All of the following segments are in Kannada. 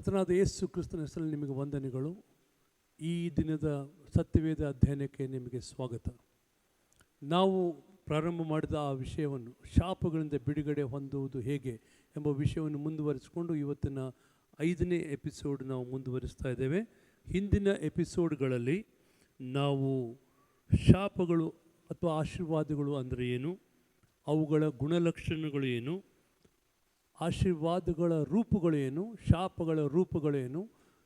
ಕರ್ತನಾದ ಯೇಸು ಕ್ರಿಸ್ತನ ಹೆಸರಲ್ಲಿ ನಿಮಗೆ ವಂದನೆಗಳು. ಈ ದಿನದ ಸತ್ಯವೇದ ಅಧ್ಯಯನಕ್ಕೆ ನಿಮಗೆ ಸ್ವಾಗತ. ನಾವು ಪ್ರಾರಂಭ ಮಾಡಿದ ಆ ವಿಷಯವನ್ನು ಶಾಪಗಳಿಂದ ಬಿಡುಗಡೆ ಹೊಂದುವುದು ಹೇಗೆ ಎಂಬ ವಿಷಯವನ್ನು ಮುಂದುವರಿಸಿಕೊಂಡು ಇವತ್ತಿನ 5ನೇ ಎಪಿಸೋಡ್ ನಾವು ಮುಂದುವರಿಸ್ತಾ ಇದ್ದೇವೆ. ಹಿಂದಿನ ಎಪಿಸೋಡ್ಗಳಲ್ಲಿ ನಾವು ಶಾಪಗಳು ಅಥವಾ ಆಶೀರ್ವಾದಗಳು ಅಂದರೆ ಏನು, ಅವುಗಳ ಗುಣಲಕ್ಷಣಗಳು ಏನು, ಆಶೀರ್ವಾದಗಳ ರೂಪಗಳೇನು, ಶಾಪಗಳ ರೂಪಗಳೇನು,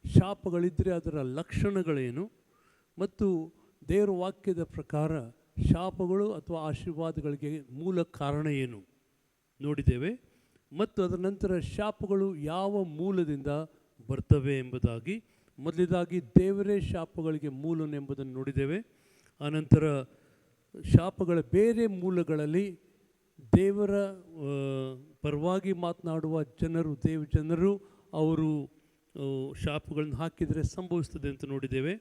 ಶಾಪಗಳಿದ್ದರೆ ಅದರ ಲಕ್ಷಣಗಳೇನು ಮತ್ತು ದೇವರ ವಾಕ್ಯದ ಪ್ರಕಾರ ಶಾಪಗಳು ಅಥವಾ ಆಶೀರ್ವಾದಗಳಿಗೆ ಮೂಲ ಕಾರಣ ಏನು ನೋಡಿದ್ದೇವೆ. ಮತ್ತು ಅದರ ನಂತರ ಶಾಪಗಳು ಯಾವ ಮೂಲದಿಂದ ಬರ್ತವೆ ಎಂಬುದಾಗಿ, ಮೊದಲನೇದಾಗಿ ದೇವರೇ ಶಾಪಗಳಿಗೆ ಮೂಲನೆಂಬುದನ್ನು ನೋಡಿದ್ದೇವೆ. ಆನಂತರ ಶಾಪಗಳ ಬೇರೆ ಮೂಲಗಳಲ್ಲಿ ದೇವರ ಪರವಾಗಿ ಮಾತನಾಡುವ ಜನರು ಅವರು ಶಾಪಗಳನ್ನು ಹಾಕಿದರೆ ಸಂಭವಿಸ್ತದೆ ಅಂತ ನೋಡಿದ್ದೇವೆ.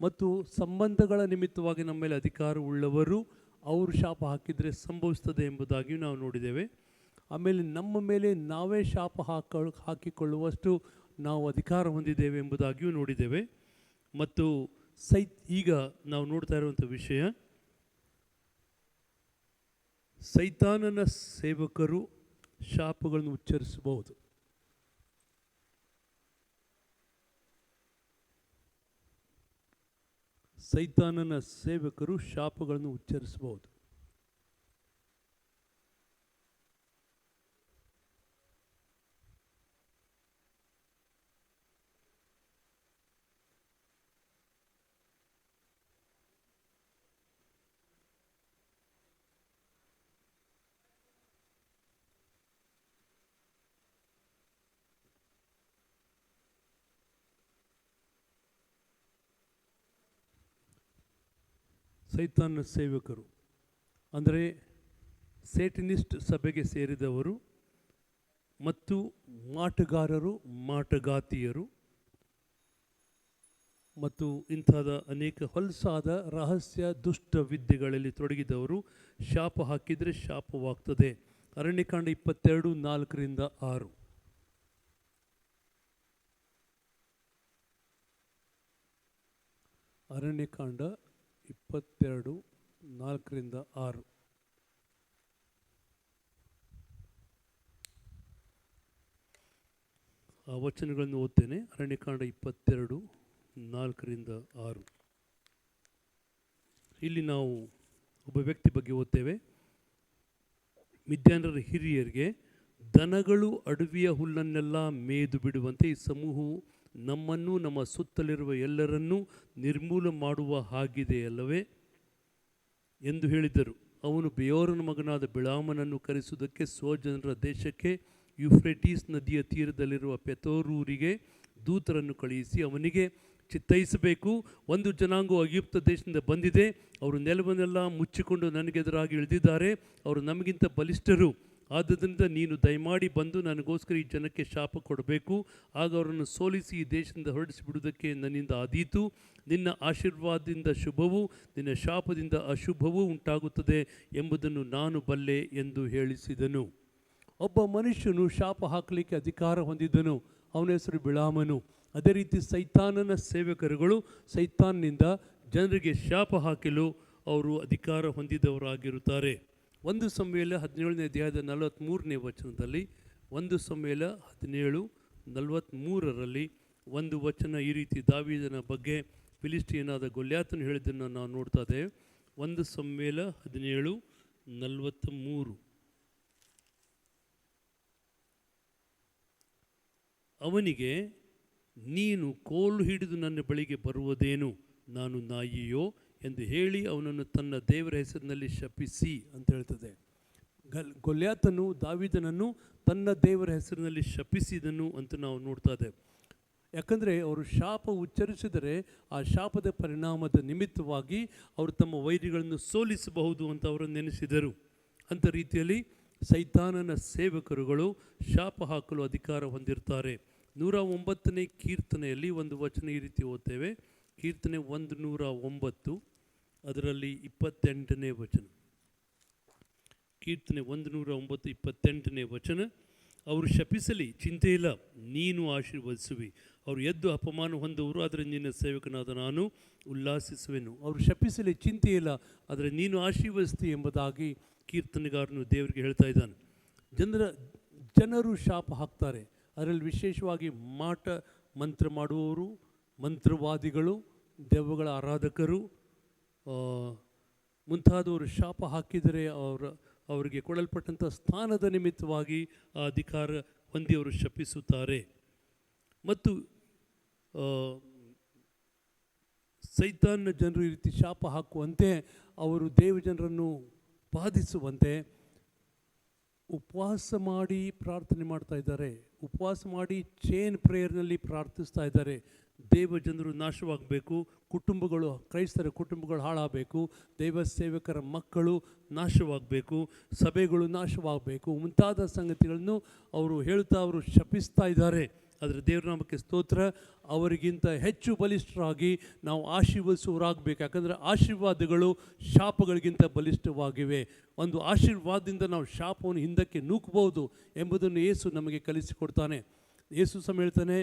ಮತ್ತು ಸಂಬಂಧಗಳ ನಿಮಿತ್ತವಾಗಿ ನಮ್ಮ ಮೇಲೆ ಅಧಿಕಾರವುಳ್ಳವರು ಅವರು ಶಾಪ ಹಾಕಿದರೆ ಸಂಭವಿಸ್ತದೆ ಎಂಬುದಾಗಿಯೂ ನಾವು ನೋಡಿದ್ದೇವೆ. ಆಮೇಲೆ ನಮ್ಮ ಮೇಲೆ ನಾವೇ ಶಾಪ ಹಾಕಿಕೊಳ್ಳುವಷ್ಟು ನಾವು ಅಧಿಕಾರ ಹೊಂದಿದ್ದೇವೆ ಎಂಬುದಾಗಿಯೂ ನೋಡಿದ್ದೇವೆ. ಮತ್ತು ಈಗ ನಾವು ನೋಡ್ತಾ ಇರುವಂಥ ವಿಷಯ, ಸೈತಾನನ ಸೇವಕರು ಶಾಪಗಳನ್ನು ಉಚ್ಚರಿಸಬಹುದು. ಸೈತಾನನ ಸೇವಕರು ಶಾಪಗಳನ್ನು ಉಚ್ಚರಿಸಬಹುದು. ಸೈತಾನನ ಸೇವಕರು ಅಂದರೆ ಸೇಟನಿಸ್ಟ್ ಸಭೆಗೆ ಸೇರಿದವರು ಮತ್ತು ಮಾಟಗಾರರು, ಮಾಟಗಾತಿಯರು ಮತ್ತು ಇಂಥದ ಅನೇಕ ಹೊಲಸಾದ ರಹಸ್ಯ ದುಷ್ಟ ವಿದ್ಯೆಗಳಲ್ಲಿ ತೊಡಗಿದವರು ಶಾಪ ಹಾಕಿದರೆ ಶಾಪವಾಗ್ತದೆ. ಅರಣ್ಯಕಾಂಡ 22:4-6. ಅರಣ್ಯಕಾಂಡ 22:4-6. ಆ ವಚನಗಳನ್ನು ಓದ್ತೇನೆ. ಅರಣ್ಯಕಾಂಡ 22:4-6. ಇಲ್ಲಿ ನಾವು ಒಬ್ಬ ವ್ಯಕ್ತಿ ಬಗ್ಗೆ ಓದ್ತೇವೆ. ಮಿದ್ಯಾನರ ಹಿರಿಯರಿಗೆ ದನಗಳು ಅಡವಿಯ ಹುಲ್ಲನ್ನೆಲ್ಲ ಮೇದು ಬಿಡುವಂತೆ ಈ ಸಮೂಹವು ನಮ್ಮನ್ನು ನಮ್ಮ ಸುತ್ತಲಿರುವ ಎಲ್ಲರನ್ನೂ ನಿರ್ಮೂಲ ಮಾಡುವ ಹಾಗಿದೆಯಲ್ಲವೇ ಎಂದು ಹೇಳಿದರು. ಅವನು ಬೆಯೋರನ ಮಗನಾದ ಬಿಳಾಮನನ್ನು ಕರೆಸುವುದಕ್ಕೆ ಸ್ವಜನರ ದೇಶಕ್ಕೆ ಯುಫ್ರೆಟೀಸ್ ನದಿಯ ತೀರದಲ್ಲಿರುವ ಪೆತೋರೂರಿಗೆ ದೂತರನ್ನು ಕಳುಹಿಸಿ ಅವನಿಗೆ ಚಿತ್ತೈಸಬೇಕು, ಒಂದು ಜನಾಂಗವು ಐಗುಪ್ತ ದೇಶದಿಂದ ಬಂದಿದೆ, ಅವರು ನೆಲವನ್ನೆಲ್ಲ ಮುಚ್ಚಿಕೊಂಡು ನನಗೆದುರಾಗಿ ಇಳಿದಿದ್ದಾರೆ, ಅವರು ನಮಗಿಂತ ಬಲಿಷ್ಠರು, ಆದ್ದರಿಂದ ನೀನು ದಯಮಾಡಿ ಬಂದು ನನಗೋಸ್ಕರ ಈ ಜನಕ್ಕೆ ಶಾಪ ಕೊಡಬೇಕು, ಆಗ ಅವರನ್ನು ಸೋಲಿಸಿ ಈ ದೇಶದಿಂದ ಹೊರಡಿಸಿಬಿಡುವುದಕ್ಕೆ ನನ್ನಿಂದ ಆದೀತು. ನಿನ್ನ ಆಶೀರ್ವಾದದಿಂದ ಶುಭವೂ ನಿನ್ನ ಶಾಪದಿಂದ ಅಶುಭವೂ ಉಂಟಾಗುತ್ತದೆ ಎಂಬುದನ್ನು ನಾನು ಬಲ್ಲೆ ಎಂದು ಹೇಳಿಸಿದನು. ಒಬ್ಬ ಮನುಷ್ಯನು ಶಾಪ ಹಾಕಲಿಕ್ಕೆ ಅಧಿಕಾರ ಹೊಂದಿದ್ದನು, ಅವನ ಹೆಸರು ಬಿಳಾಮನು. ಅದೇ ರೀತಿ ಸೈತಾನನ ಸೇವಕರುಗಳು ಸೈತಾನ್ನಿಂದ ಜನರಿಗೆ ಶಾಪ ಹಾಕಲು ಅವರು ಅಧಿಕಾರ ಹೊಂದಿದವರಾಗಿರುತ್ತಾರೆ. 1 ಸಮುವೇಲ 17ನೇ ಅಧ್ಯಾಯದ 43ನೇ ವಚನದಲ್ಲಿ, 1 ಸಮುವೇಲ 17:43 ಒಂದು ವಚನ ಈ ರೀತಿ ದಾವೀದನ ಬಗ್ಗೆ ಫಿಲಿಸ್ಟಿಯನಾದ ಗೊಲ್ಯಾತನು ಹೇಳಿದ್ದನ್ನು ನಾವು ನೋಡ್ತಾ ಇದ್ದೇವೆ. 1 ಸಮುವೇಲ 17:43. ಅವನಿಗೆ, ನೀನು ಕೋಲು ಹಿಡಿದು ನನ್ನ ಬಳಿಗೆ ಬರುವುದೇನು, ನಾನು ನಾಯಿಯೋ ಎಂದು ಹೇಳಿ ಅವನನ್ನು ತನ್ನ ದೇವರ ಹೆಸರಿನಲ್ಲಿ ಶಪಿಸಿ ಅಂತ ಹೇಳ್ತದೆ. ಗೊಲ್ಯಾತನು ದಾವೀದನನ್ನು ತನ್ನ ದೇವರ ಹೆಸರಿನಲ್ಲಿ ಶಪಿಸಿದನು ಅಂತ ನಾವು ನೋಡ್ತಾ ಇದ್ದೇವೆ. ಯಾಕಂದರೆ ಅವರು ಶಾಪ ಉಚ್ಚರಿಸಿದರೆ ಆ ಶಾಪದ ಪರಿಣಾಮದ ನಿಮಿತ್ತವಾಗಿ ಅವರು ತಮ್ಮ ವೈರಿಗಳನ್ನು ಸೋಲಿಸಬಹುದು ಅಂತ ಅವರು ನೆನೆಸಿದರು. ಅಂಥ ರೀತಿಯಲ್ಲಿ ಸೈತಾನನ ಸೇವಕರುಗಳು ಶಾಪ ಹಾಕಲು ಅಧಿಕಾರ ಹೊಂದಿರ್ತಾರೆ. 109ನೇ ಕೀರ್ತನೆಯಲ್ಲಿ ಒಂದು ವಚನ ಈ ರೀತಿ ಓದ್ತೇವೆ. ಕೀರ್ತನೆ 109 ಅದರಲ್ಲಿ 28ನೇ ವಚನ. ಕೀರ್ತನೆ 109 28ನೇ ವಚನ. ಅವರು ಶಪಿಸಲಿ ಚಿಂತೆ ಇಲ್ಲ, ನೀನು ಆಶೀರ್ವದಿಸುವಿ. ಅವರು ಎದ್ದು ಅಪಮಾನ ಹೊಂದುವರು, ಆದರೆ ನಿನ್ನ ಸೇವಕನಾದ ನಾನು ಉಲ್ಲಾಸಿಸುವೆನು. ಅವರು ಶಪಿಸಲಿ ಚಿಂತೆ ಇಲ್ಲ, ಆದರೆ ನೀನು ಆಶೀರ್ವದಿಸ್ತಿ ಎಂಬುದಾಗಿ ಕೀರ್ತನೆಗಾರನು ದೇವರಿಗೆ ಹೇಳ್ತಾ ಇದ್ದಾನೆ. ಜನರು ಶಾಪ ಹಾಕ್ತಾರೆ. ಅದರಲ್ಲಿ ವಿಶೇಷವಾಗಿ ಮಾಟ ಮಂತ್ರ ಮಾಡುವವರು, ಮಂತ್ರವಾದಿಗಳು, ದೆವ್ವಗಳ ಆರಾಧಕರು ಮುಂತಾದವರು ಶಾಪ ಹಾಕಿದರೆ ಅವರಿಗೆ ಕೊಡಲ್ಪಟ್ಟಂಥ ಸ್ಥಾನದ ನಿಮಿತ್ತವಾಗಿ ಆ ಅಧಿಕಾರ ಹೊಂದಿ ಅವರು ಶಪಿಸುತ್ತಾರೆ. ಮತ್ತು ಸೈತಾನ್ನ ಜನರು ಈ ರೀತಿ ಶಾಪ ಹಾಕುವಂತೆ, ಅವರು ದೇವಜನರನ್ನು ಬಾಧಿಸುವಂತೆ ಉಪವಾಸ ಮಾಡಿ ಪ್ರಾರ್ಥನೆ ಮಾಡ್ತಾ ಇದ್ದಾರೆ. ಉಪವಾಸ ಮಾಡಿ ಚೇನ್ ಪ್ರೇಯರ್ನಲ್ಲಿ ಪ್ರಾರ್ಥಿಸ್ತಾ ಇದ್ದಾರೆ. ದೇವ ಜನರು ನಾಶವಾಗಬೇಕು, ಕುಟುಂಬಗಳು, ಕ್ರೈಸ್ತರ ಕುಟುಂಬಗಳು ಹಾಳಾಗಬೇಕು, ದೈವ ಸೇವಕರ ಮಕ್ಕಳು ನಾಶವಾಗಬೇಕು, ಸಭೆಗಳು ನಾಶವಾಗಬೇಕು, ಮುಂತಾದ ಸಂಗತಿಗಳನ್ನು ಅವರು ಹೇಳ್ತಾ ಅವರು ಶಪಿಸ್ತಾ ಇದ್ದಾರೆ. ಆದರೆ ದೇವರ ನಾಮಕ್ಕೆ ಸ್ತೋತ್ರ. ಅವರಿಗಿಂತ ಹೆಚ್ಚು ಬಲಿಷ್ಠರಾಗಿ ನಾವು ಆಶೀರ್ವದಿಸುವರಾಗಬೇಕು. ಯಾಕಂದರೆ ಆಶೀರ್ವಾದಗಳು ಶಾಪಗಳಿಗಿಂತ ಬಲಿಷ್ಠವಾಗಿವೆ. ಒಂದು ಆಶೀರ್ವಾದದಿಂದ ನಾವು ಶಾಪವನ್ನು ಹಿಂದಕ್ಕೆ ನೂಕಬಹುದು ಎಂಬುದನ್ನು ಯೇಸು ನಮಗೆ ಕಲಿಸಿಕೊಡ್ತಾನೆ. ಯೇಸು ಸಹ ಹೇಳ್ತಾನೆ,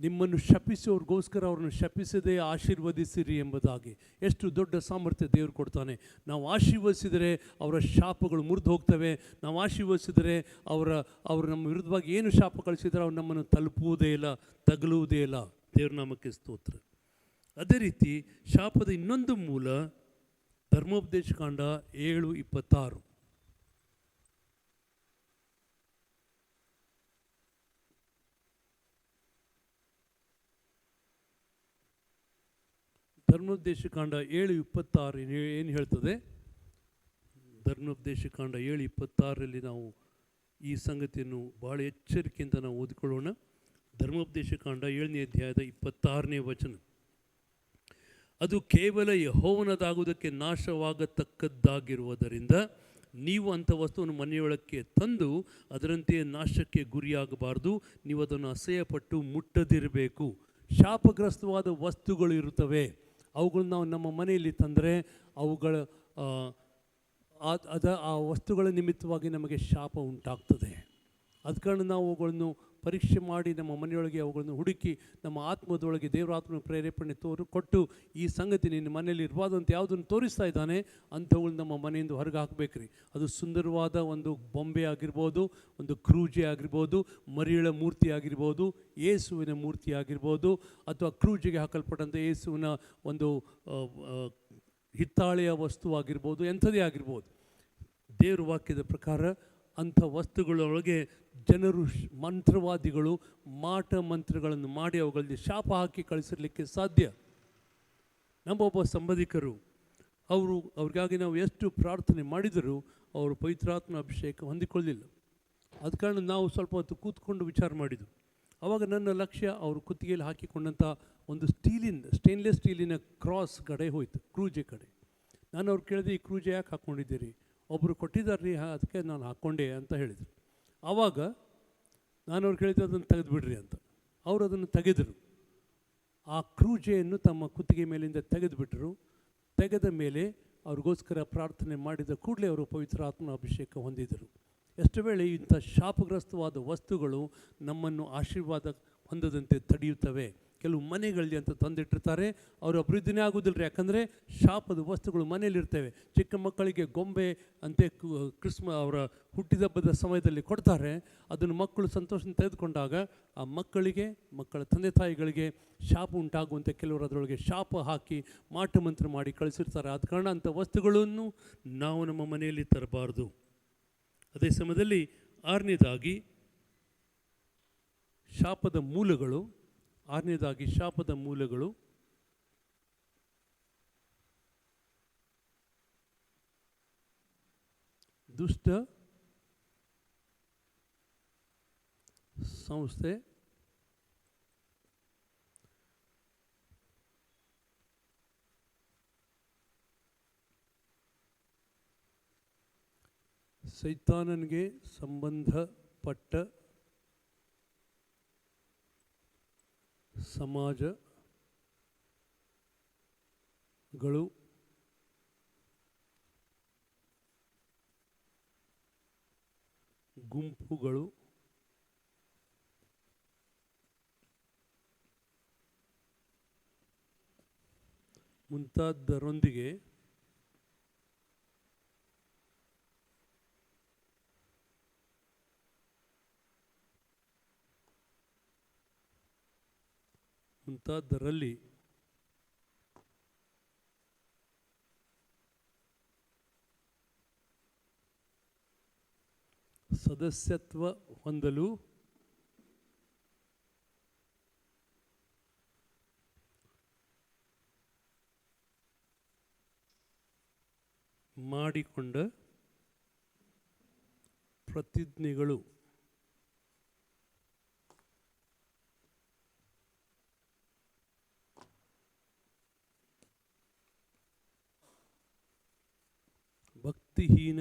ನಿಮ್ಮನ್ನು ಶಪಿಸುವವ್ರಿಗೋಸ್ಕರ ಅವ್ರನ್ನ ಶಪಿಸದೆ ಆಶೀರ್ವದಿಸಿರಿ ಎಂಬುದಾಗಿ. ಎಷ್ಟು ದೊಡ್ಡ ಸಾಮರ್ಥ್ಯ ದೇವರು ಕೊಡ್ತಾನೆ. ನಾವು ಆಶೀರ್ವದಿಸಿದರೆ ಅವರ ಶಾಪಗಳು ಮುರಿದು ಹೋಗ್ತವೆ. ನಾವು ಆಶೀರ್ವದಿಸಿದರೆ ಅವರು ನಮ್ಮ ವಿರುದ್ಧವಾಗಿ ಏನು ಶಾಪ ಕಳಿಸಿದರೆ ಅವ್ರು ನಮ್ಮನ್ನು ತಲುಪುವುದೇ ಇಲ್ಲ, ತಗಲುವುದೇ ಇಲ್ಲ. ದೇವ್ರ ನಾಮಕ್ಕೆ ಸ್ತೋತ್ರ. ಅದೇ ರೀತಿ ಶಾಪದ ಇನ್ನೊಂದು ಮೂಲ ಧರ್ಮೋಪದೇಶ ಕಾಂಡ 7:26. ಧರ್ಮೋಪದೇಶ ಕಾಂಡ 7:26 ಏನು ಹೇಳ್ತದೆ? ಧರ್ಮೋಪದೇಶ ಕಾಂಡ 7:26 ನಾವು ಈ ಸಂಗತಿಯನ್ನು ಭಾಳ ಎಚ್ಚರಿಕೆಯಿಂದ ನಾವು ಓದಿಕೊಳ್ಳೋಣ. ಧರ್ಮೋಪದೇಶ ಕಾಂಡ 7ನೇ ಅಧ್ಯಾಯದ 26ನೇ ವಚನ. ಅದು ಕೇವಲ ಯೆಹೋವನದಾಗುವುದಕ್ಕೆ ನಾಶವಾಗತಕ್ಕದ್ದಾಗಿರುವುದರಿಂದ ನೀವು ಅಂಥ ವಸ್ತುವನ್ನು ಮನೆಯೊಳಕ್ಕೆ ತಂದು ಅದರಂತೆಯೇ ನಾಶಕ್ಕೆ ಗುರಿಯಾಗಬಾರ್ದು. ನೀವು ಅದನ್ನು ಅಸಹ್ಯಪಟ್ಟು ಮುಟ್ಟದಿರಬೇಕು. ಶಾಪಗ್ರಸ್ತವಾದ ವಸ್ತುಗಳು ಇರುತ್ತವೆ. ಅವುಗಳನ್ನ ನಾವು ನಮ್ಮ ಮನೆಯಲ್ಲಿ ತಂದರೆ ಅವುಗಳ ಆ ವಸ್ತುಗಳ ನಿಮಿತ್ತವಾಗಿ ನಮಗೆ ಶಾಪ ಉಂಟಾಗ್ತದೆ. ಅದ ಕಾರಣ ನಾವು ಅವುಗಳನ್ನು ಪರೀಕ್ಷೆ ಮಾಡಿ ನಮ್ಮ ಮನೆಯೊಳಗೆ ಅವುಗಳನ್ನು ಹುಡುಕಿ ನಮ್ಮ ಆತ್ಮದೊಳಗೆ ದೇವರ ಆತ್ಮನ ಪ್ರೇರೇಪಣೆ ಕೊಟ್ಟು ಈ ಸಂಗತಿ ನಿನ್ನ ಮನೆಯಲ್ಲಿ ಇರಬಾರ್ದಂತ ಯಾವುದನ್ನು ತೋರಿಸ್ತಾ ಇದ್ದಾನೆ ಅಂಥವುಗಳು ನಮ್ಮ ಮನೆಯಿಂದ ಹೊರಗೆ ಹಾಕಬೇಕ್ರಿ. ಅದು ಸುಂದರವಾದ ಒಂದು ಬೊಂಬೆ ಆಗಿರ್ಬೋದು, ಒಂದು ಕ್ರೂಜೆ ಆಗಿರ್ಬೋದು, ಮರಿಯಳ ಮೂರ್ತಿ ಆಗಿರ್ಬೋದು, ಯೇಸುವಿನ ಮೂರ್ತಿ ಆಗಿರ್ಬೋದು, ಅಥವಾ ಕ್ರೂಜೆಗೆ ಹಾಕಲ್ಪಟ್ಟಂಥ ಯೇಸುವಿನ ಒಂದು ಹಿತ್ತಾಳೆಯ ವಸ್ತು ಆಗಿರ್ಬೋದು, ಎಂಥದೇ ಆಗಿರ್ಬೋದು. ದೇವರ ವಾಕ್ಯದ ಪ್ರಕಾರ ಅಂಥ ವಸ್ತುಗಳೊಳಗೆ ಜನರು ಮಂತ್ರವಾದಿಗಳು ಮಾಟ ಮಂತ್ರಗಳನ್ನು ಮಾಡಿ ಅವುಗಳಲ್ಲಿ ಶಾಪ ಹಾಕಿ ಕಳಿಸಿರಲಿಕ್ಕೆ ಸಾಧ್ಯ. ನಮ್ಮೊಬ್ಬ ಸಂಬಂಧಿಕರು ಅವ್ರಿಗಾಗಿ ನಾವು ಎಷ್ಟು ಪ್ರಾರ್ಥನೆ ಮಾಡಿದರೂ ಅವರು ಪವಿತ್ರಾತ್ಮ ಅಭಿಷೇಕ ಹೊಂದಿಕೊಳ್ಳಲಿಲ್ಲ. ಆದ ಕಾರಣ ನಾವು ಸ್ವಲ್ಪ ಹೊತ್ತು ಕೂತ್ಕೊಂಡು ವಿಚಾರ ಮಾಡಿದ್ದು. ಆವಾಗ ನನ್ನ ಲಕ್ಷ್ಯ ಅವರು ಕುತ್ತಿಗೆಯಲ್ಲಿ ಹಾಕಿಕೊಂಡಂಥ ಒಂದು ಸ್ಟೇನ್ಲೆಸ್ ಸ್ಟೀಲಿನ ಕ್ರಾಸ್ ಕಡೆ ಹೋಯಿತು, ಕ್ರೂಜೆ ಕಡೆ. ನಾನು ಅವ್ರು ಕೇಳಿದೆ, ಈ ಕ್ರೂಜೆ ಯಾಕೆ ಹಾಕ್ಕೊಂಡಿದ್ದೀರಿ? ಒಬ್ಬರು ಕೊಟ್ಟಿದ್ದಾರೆ, ಅದಕ್ಕೆ ನಾನು ಹಾಕ್ಕೊಂಡೆ ಅಂತ ಹೇಳಿದರು. ಆವಾಗ ನಾನು ಅವ್ರು ಕೇಳಿದೆ, ಅದನ್ನು ತೆಗೆದುಬಿಡ್ರಿ ಅಂತ. ಅವರು ಅದನ್ನು ತೆಗೆದರು. ಆ ಕ್ರೂಜೆಯನ್ನು ತಮ್ಮ ಕುತ್ತಿಗೆ ಮೇಲಿಂದ ತೆಗೆದುಬಿಟ್ಟರು. ತೆಗೆದ ಮೇಲೆ ಅವ್ರಿಗೋಸ್ಕರ ಪ್ರಾರ್ಥನೆ ಮಾಡಿದ ಕೂಡಲೇ ಅವರು ಪವಿತ್ರ ಆತ್ಮನ ಅಭಿಷೇಕ ಹೊಂದಿದರು. ಎಷ್ಟು ವೇಳೆ ಇಂಥ ಶಾಪಗ್ರಸ್ತವಾದ ವಸ್ತುಗಳು ನಮ್ಮನ್ನು ಆಶೀರ್ವಾದ ಹೊಂದದಂತೆ ತಡೆಯುತ್ತವೆ. ಕೆಲವು ಮನೆಗಳಲ್ಲಿ ಅಂತ ತಂದಿಟ್ಟಿರ್ತಾರೆ, ಅವರು ಅಭಿವೃದ್ಧಿನೇ ಆಗೋದಿಲ್ಲ. ಯಾಕಂದರೆ ಶಾಪದ ವಸ್ತುಗಳು ಮನೆಯಲ್ಲಿರ್ತವೆ. ಚಿಕ್ಕ ಮಕ್ಕಳಿಗೆ ಗೊಂಬೆ ಅಂತೆ ಅವರ ಹುಟ್ಟಿದಬ್ಬದ ಸಮಯದಲ್ಲಿ ಕೊಡ್ತಾರೆ. ಅದನ್ನು ಮಕ್ಕಳು ಸಂತೋಷದಿಂದ ತೆಗೆದುಕೊಂಡಾಗ ಆ ಮಕ್ಕಳಿಗೆ, ಮಕ್ಕಳ ತಂದೆ ತಾಯಿಗಳಿಗೆ ಶಾಪ ಉಂಟಾಗುವಂತೆ ಕೆಲವರು ಅದರೊಳಗೆ ಶಾಪ ಹಾಕಿ ಮಾಟ ಮಂತ್ರ ಮಾಡಿ ಕಳಿಸಿರ್ತಾರೆ. ಆದ ಕಾರಣ ಅಂಥ ವಸ್ತುಗಳನ್ನು ನಾವು ನಮ್ಮ ಮನೆಯಲ್ಲಿ ತರಬಾರ್ದು. ಅದೇ ಸಮಯದಲ್ಲಿ 6ನೇದಾಗಿ ಶಾಪದ ಮೂಲಗಳು ದುಷ್ಟ ಸಂಸ್ಥೆ, ಸೈತಾನನಿಗೆ ಸಂಬಂಧಪಟ್ಟ ಸಮಾಜಗಳು, ಗುಂಪುಗಳು, ಮುಂತಾದರೊಂದಿಗೆ ಮುಂತಾದರಲ್ಲಿ ಸದಸ್ಯತ್ವ ಹೊಂದಲು ಮಾಡಿಕೊಂಡ ಪ್ರತಿಜ್ಞೆಗಳು ಭಕ್ತಿಹೀನ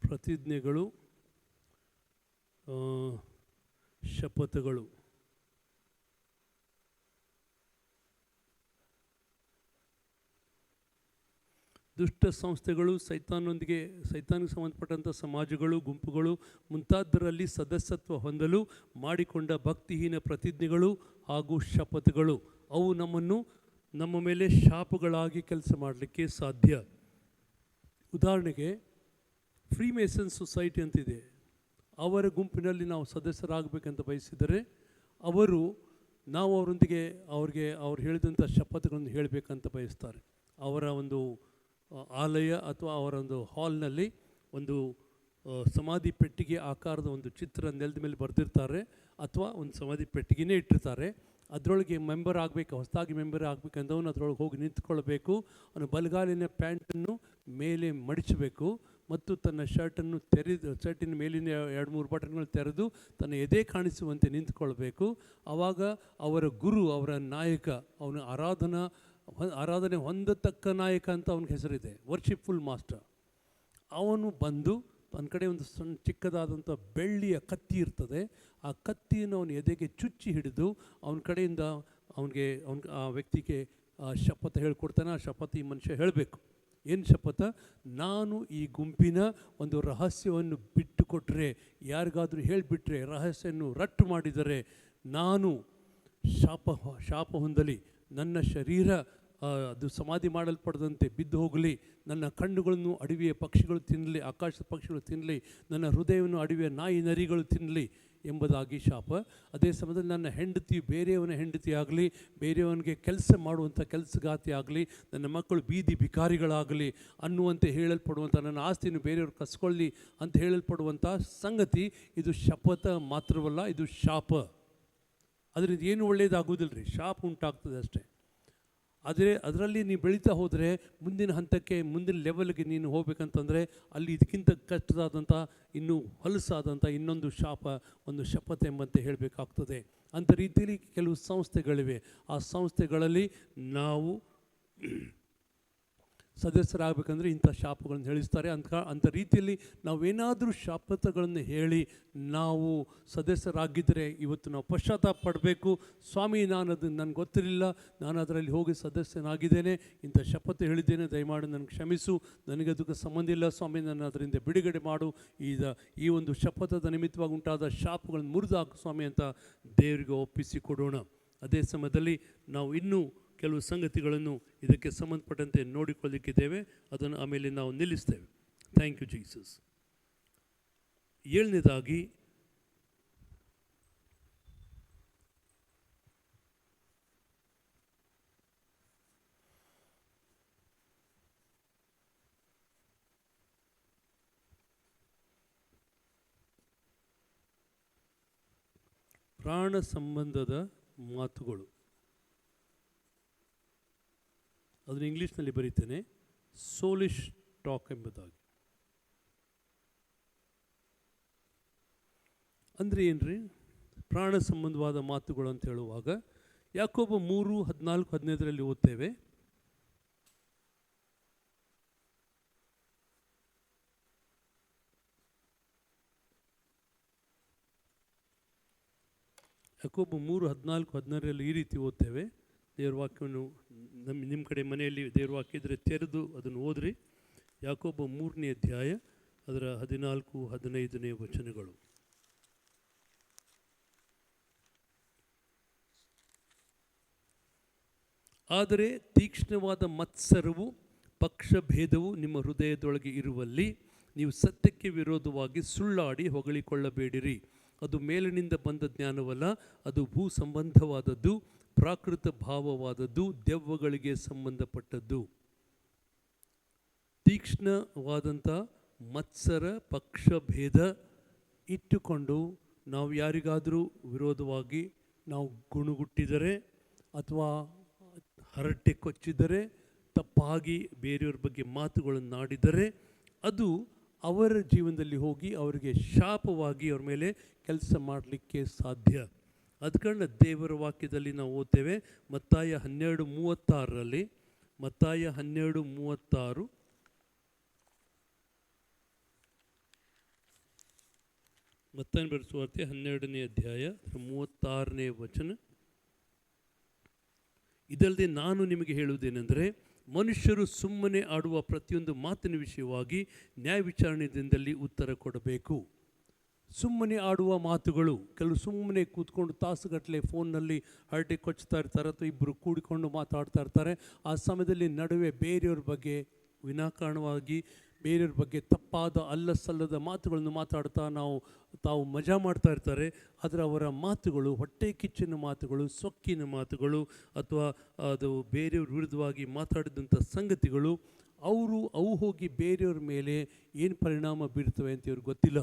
ಪ್ರತಿಜ್ಞೆಗಳು ಶಪಥಗಳು ದುಷ್ಟ ಸಂಸ್ಥೆಗಳು ಸೈತಾನಿಗೆ ಸಂಬಂಧಪಟ್ಟಂಥ ಸಮಾಜಗಳು ಗುಂಪುಗಳು ಮುಂತಾದರಲ್ಲಿ ಸದಸ್ಯತ್ವ ಹೊಂದಲು ಮಾಡಿಕೊಂಡ ಭಕ್ತಿಹೀನ ಪ್ರತಿಜ್ಞೆಗಳು ಹಾಗೂ ಶಪಥಗಳು ಅವು ನಮ್ಮ ಮೇಲೆ ಶಾಪಗಳಾಗಿ ಕೆಲಸ ಮಾಡಲಿಕ್ಕೆ ಸಾಧ್ಯ. ಉದಾಹರಣೆಗೆ ಫ್ರೀಮೇಸನ್ ಸೊಸೈಟಿ ಅಂತಿದೆ. ಅವರ ಗುಂಪಿನಲ್ಲಿ ನಾವು ಸದಸ್ಯರಾಗಬೇಕಂತ ಬಯಸಿದರೆ ನಾವು ಅವರೊಂದಿಗೆ ಅವ್ರು ಹೇಳಿದಂಥ ಶಪಥಗಳನ್ನು ಹೇಳಬೇಕಂತ ಬಯಸ್ತಾರೆ. ಅವರ ಒಂದು ಆಲಯ ಅಥವಾ ಅವರ ಒಂದು ಹಾಲ್ನಲ್ಲಿ ಒಂದು ಸಮಾಧಿ ಪೆಟ್ಟಿಗೆ ಆಕಾರದ ಒಂದು ಚಿತ್ರ ನೆಲದ ಮೇಲೆ ಬರೆದಿರ್ತಾರೆ ಅಥವಾ ಒಂದು ಸಮಾಧಿ ಪೆಟ್ಟಿಗೆನೇ ಇಟ್ಟಿರ್ತಾರೆ. ಅದರೊಳಗೆ ಮೆಂಬರ್ ಆಗಬೇಕು, ಹೊಸದಾಗಿ ಮೆಂಬರ್ ಆಗಬೇಕಂದವನು ಅದರೊಳಗೆ ಹೋಗಿ ನಿಂತ್ಕೊಳ್ಬೇಕು. ಅವನು ಬಲಗಾಲಿನ ಪ್ಯಾಂಟನ್ನು ಮೇಲೆ ಮಡಿಚಬೇಕು ಮತ್ತು ತನ್ನ ಶರ್ಟಿನ ಮೇಲಿನ 2-3 ಬಟನ್ಗಳು ತೆರೆದು ತನ್ನ ಎದೆ ಕಾಣಿಸುವಂತೆ ನಿಂತ್ಕೊಳ್ಬೇಕು. ಆವಾಗ ಅವರ ಗುರು, ಅವರ ನಾಯಕ, ಅವನ ಆರಾಧನೆ ಹೊಂದತಕ್ಕ ನಾಯಕ ಅಂತ ಅವನಿಗೆ ಹೆಸರಿದೆ, ವರ್ಷಿಪ್ಫುಲ್ ಮಾಸ್ಟರ್. ಅವನು ಬಂದು ತನ್ನ ಕಡೆ ಒಂದು ಸಣ್ಣ ಚಿಕ್ಕದಾದಂಥ ಬೆಳ್ಳಿಯ ಕತ್ತಿ ಇರ್ತದೆ. ಆ ಕತ್ತಿಯನ್ನು ಅವನ ಎದೆಗೆ ಚುಚ್ಚಿ ಹಿಡಿದು ಅವನ ಕಡೆಯಿಂದ ಆ ವ್ಯಕ್ತಿಗೆ ಶಪಥ ಹೇಳ್ಕೊಡ್ತಾನೆ. ಆ ಶಪಥ ಈ ಮನುಷ್ಯ ಹೇಳಬೇಕು. ಏನು ಶಪಥ? ನಾನು ಈ ಗುಂಪಿನ ಒಂದು ರಹಸ್ಯವನ್ನು ಬಿಟ್ಟು ಕೊಟ್ಟರೆ, ಯಾರಿಗಾದರೂ ಹೇಳಿಬಿಟ್ರೆ, ರಹಸ್ಯವನ್ನು ರಟ್ಟು ಮಾಡಿದರೆ ನಾನು ಶಾಪ ಹೊಂದಲಿ, ನನ್ನ ಶರೀರ ಅದು ಸಮಾಧಿ ಮಾಡಲ್ಪಡದಂತೆ ಬಿದ್ದು ಹೋಗಲಿ, ನನ್ನ ಕಣ್ಣುಗಳನ್ನು ಅಡವಿಯ ಪಕ್ಷಿಗಳು ತಿನ್ನಲಿ, ಆಕಾಶದ ಪಕ್ಷಿಗಳು ತಿನ್ನಲಿ, ನನ್ನ ಹೃದಯವನ್ನು ಅಡವಿಯ ನಾಯಿ ನರಿಗಳು ತಿನ್ನಲಿ ಎಂಬುದಾಗಿ ಶಾಪ. ಅದೇ ಸಮಯದಲ್ಲಿ ನನ್ನ ಹೆಂಡತಿ ಬೇರೆಯವನ ಹೆಂಡತಿ ಆಗಲಿ, ಬೇರೆಯವನಿಗೆ ಕೆಲಸ ಮಾಡುವಂಥ ಕೆಲಸಗಾತಿ ಆಗಲಿ, ನನ್ನ ಮಕ್ಕಳು ಬೀದಿ ಭಿಕಾರಿಗಳಾಗಲಿ ಅನ್ನುವಂತೆ ಹೇಳಲ್ಪಡುವಂಥ, ನನ್ನ ಆಸ್ತಿಯನ್ನು ಬೇರೆಯವರು ಕಸ್ಕೊಳ್ಳಿ ಅಂತ ಹೇಳಲ್ಪಡುವಂಥ ಸಂಗತಿ ಇದು ಶಪಥ ಮಾತ್ರವಲ್ಲ, ಇದು ಶಾಪ. ಅದರಿಂದ ಏನು ಒಳ್ಳೆಯದಾಗುವುದಿಲ್ಲ ರೀ, ಶಾಪ ಉಂಟಾಗ್ತದೆ ಅಷ್ಟೇ. ಆದರೆ ಅದರಲ್ಲಿ ನೀವು ಬೆಳೀತಾ ಹೋದರೆ ಮುಂದಿನ ಹಂತಕ್ಕೆ, ಮುಂದಿನ ಲೆವೆಲ್ಗೆ ನೀನು ಹೋಗ್ಬೇಕಂತಂದರೆ ಅಲ್ಲಿ ಇದಕ್ಕಿಂತ ಕಷ್ಟದಾದಂಥ, ಇನ್ನೂ ಹೊಲಸಾದಂಥ ಇನ್ನೊಂದು ಒಂದು ಶಪಥ ಎಂಬಂತೆ ಹೇಳಬೇಕಾಗ್ತದೆ. ಅಂಥ ರೀತಿಯಲ್ಲಿ ಕೆಲವು ಸಂಸ್ಥೆಗಳಿವೆ. ಆ ಸಂಸ್ಥೆಗಳಲ್ಲಿ ನಾವು ಸದಸ್ಯರಾಗಬೇಕಂದ್ರೆ ಇಂಥ ಶಾಪಗಳನ್ನು ಹೇಳಿಸ್ತಾರೆ. ಅಂಥ ರೀತಿಯಲ್ಲಿ ನಾವೇನಾದರೂ ಶಪಥಗಳನ್ನು ಹೇಳಿ ನಾವು ಸದಸ್ಯರಾಗಿದ್ದರೆ ಇವತ್ತು ನಾವು ಪಶ್ಚಾತ್ತಾಪ ಪಡಬೇಕು. ಸ್ವಾಮಿ, ನನಗೆ ಗೊತ್ತಿರಲಿಲ್ಲ, ನಾನು ಅದರಲ್ಲಿ ಹೋಗಿ ಸದಸ್ಯನಾಗಿದ್ದೇನೆ, ಇಂಥ ಶಪಥ ಹೇಳಿದ್ದೇನೆ, ದಯಮಾಡಿ ನನಗೆ ಕ್ಷಮಿಸು, ನನಗೆ ಅದಕ್ಕೆ ಸಂಬಂಧ ಇಲ್ಲ ಸ್ವಾಮಿ, ನನ್ನ ಅದರಿಂದ ಬಿಡುಗಡೆ ಮಾಡು, ಈ ಒಂದು ಶಪಥದ ನಿಮಿತ್ತವಾಗಿ ಉಂಟಾದ ಶಾಪಗಳನ್ನು ಮುರಿದು ಹಾಕು ಸ್ವಾಮಿ ಅಂತ ದೇವರಿಗೆ ಒಪ್ಪಿಸಿಕೊಡೋಣ. ಅದೇ ಸಮಯದಲ್ಲಿ ನಾವು ಇನ್ನೂ ಕೆಲವು ಸಂಗತಿಗಳನ್ನು ಇದಕ್ಕೆ ಸಂಬಂಧಪಟ್ಟಂತೆ ನೋಡಿಕೊಳ್ಳಲಿಕ್ಕಿದ್ದೇವೆ. ಅದನ್ನು ಆಮೇಲೆ ನಾವು ನಿಲ್ಲಿಸ್ತೇವೆ. Thank you Jesus. 7ನೇದಾಗಿ ಪ್ರಾಣ ಸಂಬಂಧದ ಮಾತುಗಳು. ಅದನ್ನು ಇಂಗ್ಲೀಷ್ನಲ್ಲಿ ಬರೀತೇನೆ, ಸೋಲಿಶ್ ಟಾಕ್ ಎಂಬುದಾಗಿ. ಅಂದರೆ ಏನ್ರಿ ಪ್ರಾಣ ಸಂಬಂಧವಾದ ಮಾತುಗಳು ಅಂತ ಹೇಳುವಾಗ ಯಾಕೋಬ 3:14-15 ಓದ್ತೇವೆ. ಯಾಕೋಬ 3:14-15 ಈ ರೀತಿ ಓದ್ತೇವೆ. ದೇವ್ರ ವಾಕ್ಯವನ್ನು ನಿಮ್ಮ ಕಡೆ ಮನೆಯಲ್ಲಿ ದೇವ್ರ ವಾಕ್ಯ ಇದ್ದರೆ ತೆರೆದು ಅದನ್ನು ಓದ್ರಿ. ಯಾಕೋಬ 3ನೇ ಅಧ್ಯಾಯ ಅದರ 14-15 ವಚನಗಳು. ಆದರೆ ತೀಕ್ಷ್ಣವಾದ ಮತ್ಸರವು ಪಕ್ಷಭೇದವು ನಿಮ್ಮ ಹೃದಯದೊಳಗೆ ಇರುವಲ್ಲಿ ನೀವು ಸತ್ಯಕ್ಕೆ ವಿರೋಧವಾಗಿ ಸುಳ್ಳಾಡಿ ಹೊಗಳಿಕೊಳ್ಳಬೇಡಿರಿ. ಅದು ಮೇಲಿನಿಂದ ಬಂದ ಜ್ಞಾನವಲ್ಲ, ಅದು ಭೂ ಸಂಬಂಧವಾದದ್ದು, ಪ್ರಾಕೃತ ಭಾವವಾದದ್ದು, ದೆವ್ವಗಳಿಗೆ ಸಂಬಂಧಪಟ್ಟದ್ದು. ತೀಕ್ಷ್ಣವಾದಂಥ ಮತ್ಸರ ಪಕ್ಷಭೇದ ಇಟ್ಟುಕೊಂಡು ನಾವು ಯಾರಿಗಾದರೂ ವಿರೋಧವಾಗಿ ನಾವು ಗುಣಗುಟ್ಟಿದರೆ ಅಥವಾ ಹರಟೆ ಕೊಚ್ಚಿದರೆ, ತಪ್ಪಾಗಿ ಬೇರೆಯವ್ರ ಬಗ್ಗೆ ಮಾತುಗಳನ್ನು ಆಡಿದರೆ, ಅದು ಅವರ ಜೀವನದಲ್ಲಿ ಹೋಗಿ ಅವರಿಗೆ ಶಾಪವಾಗಿ ಅವ್ರ ಮೇಲೆ ಕೆಲಸ ಮಾಡಲಿಕ್ಕೆ ಸಾಧ್ಯ. ಅದ ಕಾರಣ ದೇವರ ವಾಕ್ಯದಲ್ಲಿ ನಾವು ಓದ್ತೇವೆ, ಮತ್ತಾಯ 12:36ರಲ್ಲಿ, ಮತ್ತಾಯ 12:36, ಮತ್ತಾಯನ ಬರೆದ ಸುವಾರ್ತೆ 12ನೇ ಅಧ್ಯಾಯ 36ನೇ ವಚನ. ಇದಲ್ಲದೆ ನಾನು ನಿಮಗೆ ಹೇಳುವುದೇನೆಂದರೆ, ಮನುಷ್ಯರು ಸುಮ್ಮನೆ ಆಡುವ ಪ್ರತಿಯೊಂದು ಮಾತಿನ ವಿಷಯವಾಗಿ ನ್ಯಾಯ ವಿಚಾರಣೆಯಿಂದಲೇ ಉತ್ತರ ಕೊಡಬೇಕು. ಸುಮ್ಮನೆ ಆಡುವ ಮಾತುಗಳು, ಕೆಲವು ಸುಮ್ಮನೆ ಕೂತ್ಕೊಂಡು ತಾಸುಗಟ್ಟಲೆ ಫೋನ್ನಲ್ಲಿ ಹರಟೆ ಕೊಚ್ತಾ ಇರ್ತಾರೆ ಅಥವಾ ಇಬ್ಬರು ಕೂಡಿಕೊಂಡು ಮಾತಾಡ್ತಾ ಇರ್ತಾರೆ. ಆ ಸಮಯದಲ್ಲಿ ನಡುವೆ ಬೇರೆಯವ್ರ ಬಗ್ಗೆ ವಿನಾಕಾರಣವಾಗಿ ಬೇರೆಯವ್ರ ಬಗ್ಗೆ ತಪ್ಪಾದ ಅಲ್ಲಸಲ್ಲದ ಮಾತುಗಳನ್ನು ಮಾತಾಡ್ತಾ ತಾವು ಮಜಾ ಮಾಡ್ತಾ ಇರ್ತಾರೆ. ಆದರೆ ಅವರ ಮಾತುಗಳು ಹೊಟ್ಟೆ ಕಿಚ್ಚಿನ ಮಾತುಗಳು, ಸೊಕ್ಕಿನ ಮಾತುಗಳು, ಅಥವಾ ಅದು ಬೇರೆಯವ್ರ ವಿರುದ್ಧವಾಗಿ ಮಾತಾಡಿದಂಥ ಸಂಗತಿಗಳು, ಅವು ಹೋಗಿ ಬೇರೆಯವ್ರ ಮೇಲೆ ಏನು ಪರಿಣಾಮ ಬೀರ್ತವೆ ಅಂತ ಇವ್ರಿಗೆ ಗೊತ್ತಿಲ್ಲ.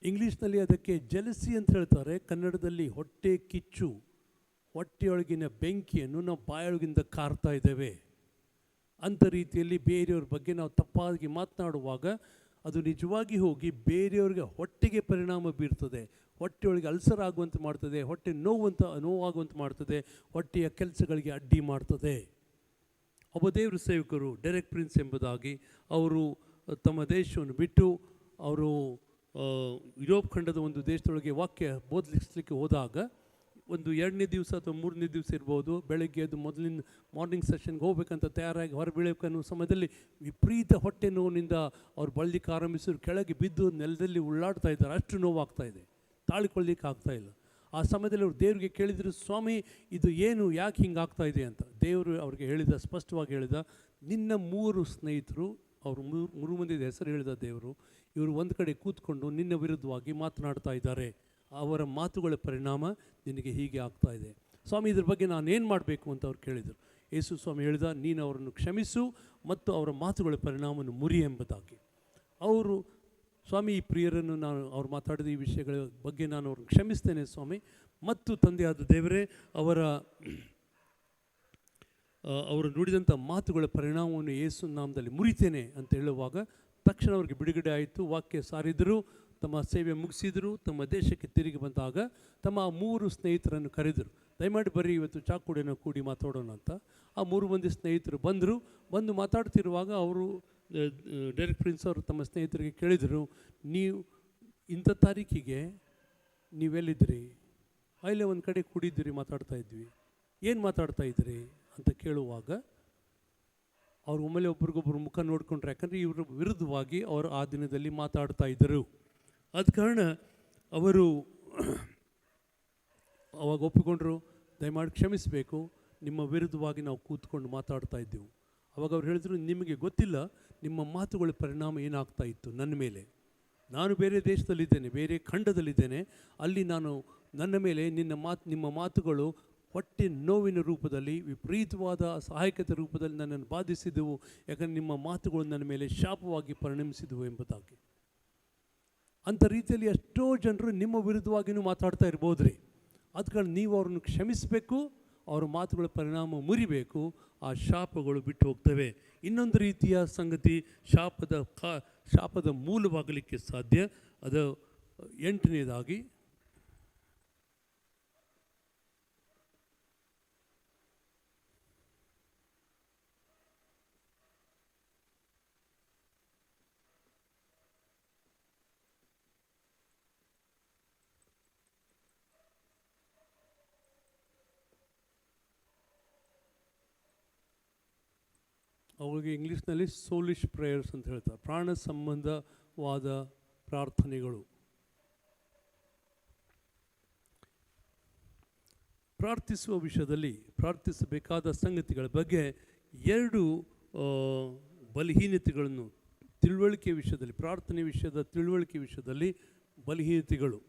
ಇಂಗ್ಲೀಷ್ನಲ್ಲಿ ಅದಕ್ಕೆ ಜಲಸಿ ಅಂತ ಹೇಳ್ತಾರೆ, ಕನ್ನಡದಲ್ಲಿ ಹೊಟ್ಟೆ ಕಿಚ್ಚು. ಹೊಟ್ಟೆಯೊಳಗಿನ ಬೆಂಕಿಯನ್ನು ನಾವು ಬಾಯೊಳಗಿಂದ ಕಾರ್ತಾ ಇದ್ದೇವೆ. ಅಂಥ ರೀತಿಯಲ್ಲಿ ಬೇರೆಯವ್ರ ಬಗ್ಗೆ ನಾವು ತಪ್ಪಾಗಿ ಮಾತನಾಡುವಾಗ ಅದು ನಿಜವಾಗಿ ಹೋಗಿ ಬೇರೆಯವ್ರಿಗೆ ಹೊಟ್ಟೆಗೆ ಪರಿಣಾಮ ಬೀರ್ತದೆ, ಹೊಟ್ಟೆಯೊಳಗೆ ಅಲ್ಸರ್ ಆಗುವಂತೆ ಮಾಡ್ತದೆ, ಹೊಟ್ಟೆ ನೋವಾಗುವಂತೆ ಮಾಡ್ತದೆ, ಹೊಟ್ಟೆಯ ಕೆಲಸಗಳಿಗೆ ಅಡ್ಡಿ ಮಾಡ್ತದೆ. ಒಬ್ಬ ದೇವರ ಸೇವಕರು ಡೆರೆಕ್ ಪ್ರಿನ್ಸ್ ಎಂಬುದಾಗಿ ಅವರು ತಮ್ಮ ದೇಶವನ್ನು ಬಿಟ್ಟು ಅವರು ಯುರೋಪ್ ಖಂಡದ ಒಂದು ದೇಶದೊಳಗೆ ವಾಕ್ಯ ಬೋಧಿಸಲಿಕ್ಕೆ ಹೋದಾಗ, ಒಂದು 2ನೇ ದಿವಸ ಅಥವಾ 3ನೇ ದಿವಸ ಇರ್ಬೋದು, ಬೆಳಗ್ಗೆ ಅದು ಮೊದಲಿನ ಮಾರ್ನಿಂಗ್ ಸೆಷನ್ಗೆ ಹೋಗ್ಬೇಕಂತ ತಯಾರಾಗಿ ಹೊರಬೀಳಬೇಕನ್ನೋ ಸಮಯದಲ್ಲಿ ವಿಪರೀತ ಹೊಟ್ಟೆ ನೋವಿನಿಂದ ಅವ್ರು ಬಳಲಿಕ್ಕೆ ಆರಂಭಿಸಿದ್ರು. ಕೆಳಗೆ ಬಿದ್ದು ನೆಲದಲ್ಲಿ ಉಳ್ಳಾಡ್ತಾ ಇದ್ದಾರೆ, ಅಷ್ಟು ನೋವಾಗ್ತಾ ಇದೆ, ತಾಳಿಕೊಳ್ಳಿಕ್ಕೆ ಆಗ್ತಾ ಇಲ್ಲ. ಆ ಸಮಯದಲ್ಲಿ ಅವರು ದೇವರಿಗೆ ಕೇಳಿದರು, ಸ್ವಾಮಿ ಇದು ಏನು, ಯಾಕೆ ಹಿಂಗೆ ಆಗ್ತಾ ಇದೆ ಅಂತ. ದೇವರು ಅವ್ರಿಗೆ ಹೇಳಿದ, ಸ್ಪಷ್ಟವಾಗಿ ಹೇಳಿದ, ನಿನ್ನ 3 ಸ್ನೇಹಿತರು, ಅವರು 3 ಮಂದಿ ಹೆಸರು ಹೇಳಿದ ದೇವರು, ಇವರು ಒಂದು ಕಡೆ ಕೂತ್ಕೊಂಡು ನಿನ್ನ ವಿರುದ್ಧವಾಗಿ ಮಾತನಾಡ್ತಾ ಇದ್ದಾರೆ, ಅವರ ಮಾತುಗಳ ಪರಿಣಾಮ ನಿನಗೆ ಹೀಗೆ ಆಗ್ತಾ ಇದೆ. ಸ್ವಾಮಿ ಇದ್ರ ಬಗ್ಗೆ ನಾನೇನು ಮಾಡಬೇಕು ಅಂತ ಅವ್ರು ಕೇಳಿದರು. ಯೇಸು ಸ್ವಾಮಿ ಹೇಳಿದ, ನೀನು ಅವರನ್ನು ಕ್ಷಮಿಸು ಮತ್ತು ಅವರ ಮಾತುಗಳ ಪರಿಣಾಮವನ್ನು ಮುರಿ ಎಂಬುದಾಗಿ. ಅವರು, ಸ್ವಾಮಿ ಈ ಪ್ರಿಯರನ್ನು ಅವ್ರು ಮಾತಾಡಿದ ಈ ವಿಷಯಗಳ ಬಗ್ಗೆ ನಾನು ಅವ್ರನ್ನ ಕ್ಷಮಿಸ್ತೇನೆ ಸ್ವಾಮಿ, ಮತ್ತು ತಂದೆಯಾದ ದೇವರೇ ಅವರು ನುಡಿದಂಥ ಮಾತುಗಳ ಪರಿಣಾಮವನ್ನು ಯೇಸು ನಾಮದಲ್ಲಿ ಮುರಿತೇನೆ ಅಂತ ಹೇಳುವಾಗ ತಕ್ಷಣ ಅವ್ರಿಗೆ ಬಿಡುಗಡೆ ಆಯಿತು. ವಾಕ್ಯ ಸಾರಿದರು, ತಮ್ಮ ಸೇವೆ ಮುಗಿಸಿದರು. ತಮ್ಮ ದೇಶಕ್ಕೆ ತಿರುಗಿ ಬಂದಾಗ ತಮ್ಮ 3 ಸ್ನೇಹಿತರನ್ನು ಕರೆದರು. ದಯಮಾಡಿ ಬರ್ರಿ ಇವತ್ತು ಚಾಕುಡಿನ ಕೂಡಿ ಮಾತಾಡೋಣ ಅಂತ. ಆ 3 ಮಂದಿ ಸ್ನೇಹಿತರು ಬಂದು ಮಾತಾಡ್ತಿರುವಾಗ ಅವರು ಡೆರೆಕ್ ಪ್ರಿನ್ಸ್ ಅವರು ತಮ್ಮ ಸ್ನೇಹಿತರಿಗೆ ಕೇಳಿದರು, ನೀವು ಇಂಥ ತಾರೀಕಿಗೆ ನೀವೆಲ್ಲಿದ್ದಿರಿ? ಅಲ್ಲೇ ಒಂದು ಕಡೆ ಕೂಡಿದ್ದೀರಿ, ಮಾತಾಡ್ತಾ ಇದ್ವಿ, ಏನು ಮಾತಾಡ್ತಾ ಇದ್ರಿ ಅಂತ ಕೇಳುವಾಗ ಅವ್ರು ಒಮ್ಮೆಲೆ ಒಬ್ರಿಗೊಬ್ರು ಮುಖ ನೋಡಿಕೊಂಡ್ರೆ, ಯಾಕಂದರೆ ಇವರು ವಿರುದ್ಧವಾಗಿ ಅವರು ಆ ದಿನದಲ್ಲಿ ಮಾತಾಡ್ತಾ ಇದ್ದರು. ಆದ ಕಾರಣ ಅವರು ಅವಾಗ ಒಪ್ಪಿಕೊಂಡ್ರು, ದಯಮಾಡಿ ಕ್ಷಮಿಸಬೇಕು, ನಿಮ್ಮ ವಿರುದ್ಧವಾಗಿ ನಾವು ಕೂತ್ಕೊಂಡು ಮಾತಾಡ್ತಾ ಇದ್ದೆವು. ಅವಾಗ ಅವ್ರು ಹೇಳಿದ್ರು, ನಿಮಗೆ ಗೊತ್ತಿಲ್ಲ ನಿಮ್ಮ ಮಾತುಗಳ ಪರಿಣಾಮ ಏನಾಗ್ತಾ ಇತ್ತು ನನ್ನ ಮೇಲೆ. ನಾನು ಬೇರೆ ದೇಶದಲ್ಲಿದ್ದೇನೆ, ಬೇರೆ ಖಂಡದಲ್ಲಿದ್ದೇನೆ, ಅಲ್ಲಿ ನನ್ನ ಮೇಲೆ ನಿಮ್ಮ ಮಾತುಗಳು ಹೊಟ್ಟೆ ನೋವಿನ ರೂಪದಲ್ಲಿ, ವಿಪರೀತವಾದ ಸಹಾಯಕತೆ ರೂಪದಲ್ಲಿ ನನ್ನನ್ನು ಬಾಧಿಸಿದವು, ಯಾಕಂದರೆ ನಿಮ್ಮ ಮಾತುಗಳು ನನ್ನ ಮೇಲೆ ಶಾಪವಾಗಿ ಪರಿಣಮಿಸಿದವು ಎಂಬುದಾಗಿ. ಅಂಥ ರೀತಿಯಲ್ಲಿ ಎಷ್ಟೋ ಜನರು ನಿಮ್ಮ ವಿರುದ್ಧವಾಗಿಯೂ ಮಾತಾಡ್ತಾ ಇರ್ಬೋದ್ರಿ. ಅದ ಕಾರಣ ನೀವು ಅವ್ರನ್ನ ಕ್ಷಮಿಸಬೇಕು, ಅವರ ಮಾತುಗಳ ಪರಿಣಾಮ ಮುರಿಬೇಕು, ಆ ಶಾಪಗಳು ಬಿಟ್ಟು ಹೋಗ್ತವೆ. ಇನ್ನೊಂದು ರೀತಿಯ ಸಂಗತಿ ಶಾಪದ ಮೂಲವಾಗಲಿಕ್ಕೆ ಸಾಧ್ಯ. ಅದು 8ನೇದಾಗಿ ಅವ್ರಿಗೆ ಇಂಗ್ಲೀಷ್ನಲ್ಲಿ ಸೋಲಿಶ್ ಪ್ರೇಯರ್ಸ್ ಅಂತ ಹೇಳ್ತಾರೆ, ಪ್ರಾಣ ಸಂಬಂಧವಾದ ಪ್ರಾರ್ಥನೆಗಳು. ಪ್ರಾರ್ಥಿಸುವ ವಿಷಯದಲ್ಲಿ ಪ್ರಾರ್ಥಿಸಬೇಕಾದ ಸಂಗತಿಗಳ ಬಗ್ಗೆ ಎರಡು ಬಲಹೀನತೆಗಳನ್ನು ತಿಳುವಳಿಕೆ ವಿಷಯದಲ್ಲಿ, ಪ್ರಾರ್ಥನೆ ವಿಷಯದ ತಿಳುವಳಿಕೆ ವಿಷಯದಲ್ಲಿ ಬಲಹೀನತೆಗಳು.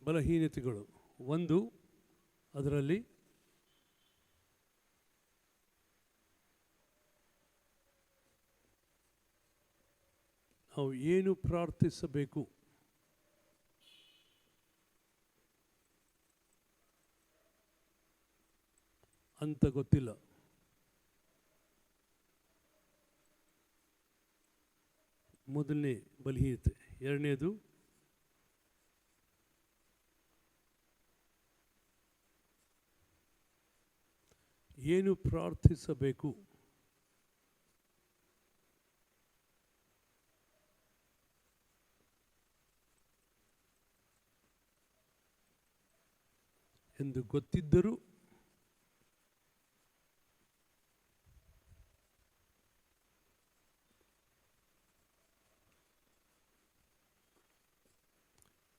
ಬಲಹೀನತೆಗಳು ಒಂದು, ಅದರಲ್ಲಿ ನಾವು ಏನು ಪ್ರಾರ್ಥಿಸಬೇಕು ಅಂತ ಗೊತ್ತಿಲ್ಲ. ಮೊದಲನೇ ಬಲಹೀನತೆ. ಎರಡನೇದು ಏನು ಪ್ರಾರ್ಥಿಸಬೇಕು ಎಂದು ಗೊತ್ತಿದ್ದರೂ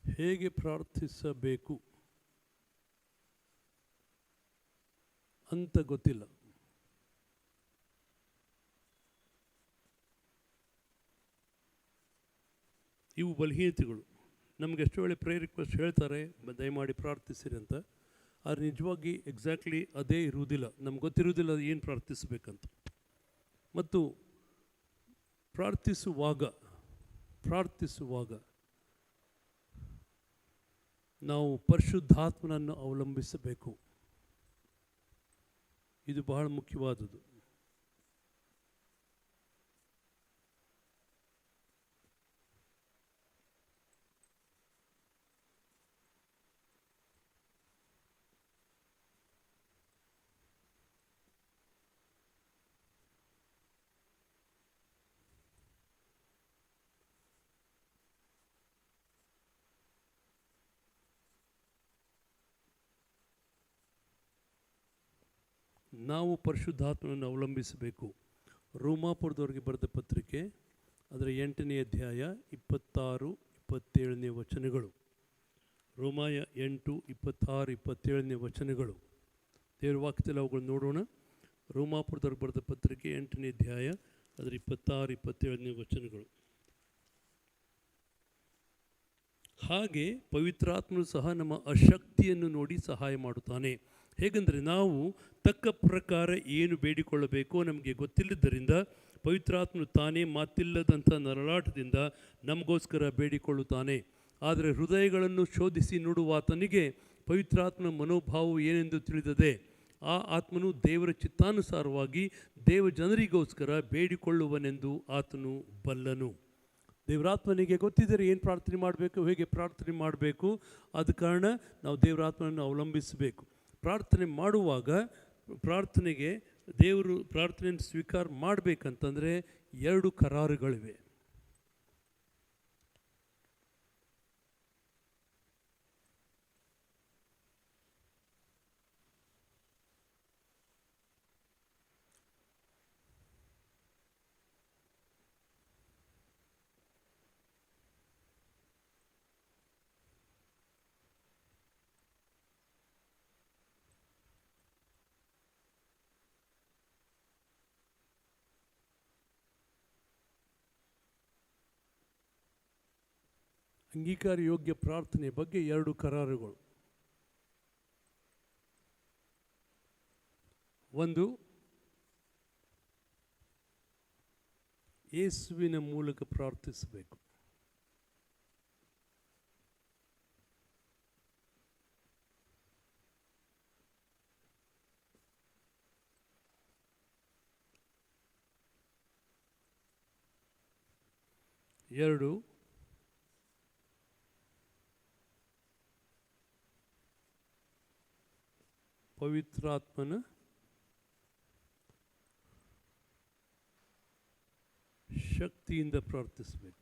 ಹೇಗೆ ಪ್ರಾರ್ಥಿಸಬೇಕು ಅಂತ ಗೊತ್ತಿಲ್ಲ. ಇವು ಬಲಹೀನತೆಗಳು. ನಮಗೆ ಎಷ್ಟೋ ವೇಳೆ ಪ್ರೇಯರ್ ರಿಕ್ವೆಸ್ಟ್ ಹೇಳ್ತಾರೆ, ದಯಮಾಡಿ ಪ್ರಾರ್ಥಿಸಿರಿ ಅಂತ. ಆದರೆ ನಿಜವಾಗಿ ಎಕ್ಸಾಕ್ಟ್ಲಿ ಅದೇ ಇರುವುದಿಲ್ಲ. ನಮ್ಗೆ ಗೊತ್ತಿರುವುದಿಲ್ಲ ಏನು ಪ್ರಾರ್ಥಿಸಬೇಕಂತ. ಮತ್ತು ಪ್ರಾರ್ಥಿಸುವಾಗ ನಾವು ಪರಿಶುದ್ಧಾತ್ಮನನ್ನು ಅವಲಂಬಿಸಬೇಕು. ಇದು ಬಹಳ ಮುಖ್ಯವಾದುದು. ನಾವು ಪರಿಶುದ್ಧಾತ್ಮನನ್ನು ಅವಲಂಬಿಸಬೇಕು. ರೋಮಾಪುರದವರಿಗೆ ಬರೆದ ಪತ್ರಿಕೆ ಅದರ 8ನೇ ಅಧ್ಯಾಯ 26-27ನೇ ವಚನಗಳು. ರೋಮಾಯ 8:26-27ನೇ ವಚನಗಳು. ದೇವರ ವಾಕ್ಯದಲ್ಲಿ ಅವುಗಳು ನೋಡೋಣ. ರೋಮಾಪುರದವ್ರಿಗೆ ಬರೆದ ಪತ್ರಿಕೆ 8ನೇ ಅಧ್ಯಾಯ ಅದರ 26-27ನೇ ವಚನಗಳು. ಹಾಗೆ ಪವಿತ್ರಾತ್ಮನು ಸಹ ನಮ್ಮ ಅಶಕ್ತಿಯನ್ನು ನೋಡಿ ಸಹಾಯ ಮಾಡುತ್ತಾನೆ. ಹೇಗೆಂದರೆ ನಾವು ತಕ್ಕ ಪ್ರಕಾರ ಏನು ಬೇಡಿಕೊಳ್ಳಬೇಕೋ ನಮಗೆ ಗೊತ್ತಿಲ್ಲದ್ದರಿಂದ ಪವಿತ್ರಾತ್ಮನು ತಾನೇ ಮಾತಿಲ್ಲದಂಥ ನರಳಾಟದಿಂದ ನಮಗೋಸ್ಕರ ಬೇಡಿಕೊಳ್ಳುತ್ತಾನೆ. ಆದರೆ ಹೃದಯಗಳನ್ನು ಶೋಧಿಸಿ ನೋಡುವಾತನಿಗೆ ಪವಿತ್ರಾತ್ಮನ ಮನೋಭಾವವು ಏನೆಂದು ತಿಳಿದದೆ. ಆ ಆತ್ಮನು ದೇವರ ಚಿತ್ತಾನುಸಾರವಾಗಿ ದೇವ ಜನರಿಗೋಸ್ಕರ ಬೇಡಿಕೊಳ್ಳುವನೆಂದು ಆತನು ಬಲ್ಲನು. ದೇವರಾತ್ಮನಿಗೆ ಗೊತ್ತಿದ್ದರೆ ಏನು ಪ್ರಾರ್ಥನೆ ಮಾಡಬೇಕು, ಹೇಗೆ ಪ್ರಾರ್ಥನೆ ಮಾಡಬೇಕು. ಆದ ಕಾರಣ ನಾವು ದೇವರಾತ್ಮನನ್ನು ಅವಲಂಬಿಸಬೇಕು. ಪ್ರಾರ್ಥನೆ ಮಾಡುವಾಗ ದೇವರು ಪ್ರಾರ್ಥನೆಯನ್ನು ಸ್ವೀಕಾರ ಮಾಡಬೇಕಂತಂದರೆ 2 ಕರಾರುಗಳಿವೆ. ಅಂಗೀಕಾರ ಯೋಗ್ಯ ಪ್ರಾರ್ಥನೆ ಬಗ್ಗೆ 2 ಕರಾರುಗಳು. ಒಂದು, ಯೇಸುವಿನ ಮೂಲಕ ಪ್ರಾರ್ಥಿಸಬೇಕು. ಎರಡು, ಪವಿತ್ರಾತ್ಮನ ಶಕ್ತಿಯಿಂದ ಪ್ರಾರ್ಥಿಸಬೇಕು.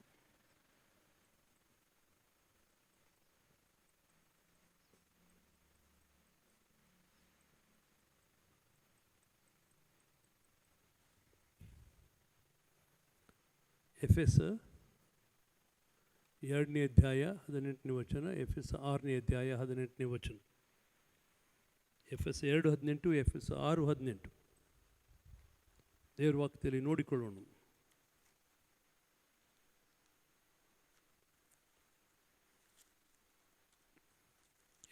ಎಫೆಸ 2ನೇ ಅಧ್ಯಾಯ 18ನೇ ವಚನ, ಎಫೆಸ 6ನೇ ಅಧ್ಯಾಯ 18ನೇ ವಚನ. ಎಫೆಸ 2:18, ಎಫೆಸ 6:18. ದೇವರ ವಾಕ್ಯದಲ್ಲಿ ನೋಡಿಕೊಳ್ಳೋಣ.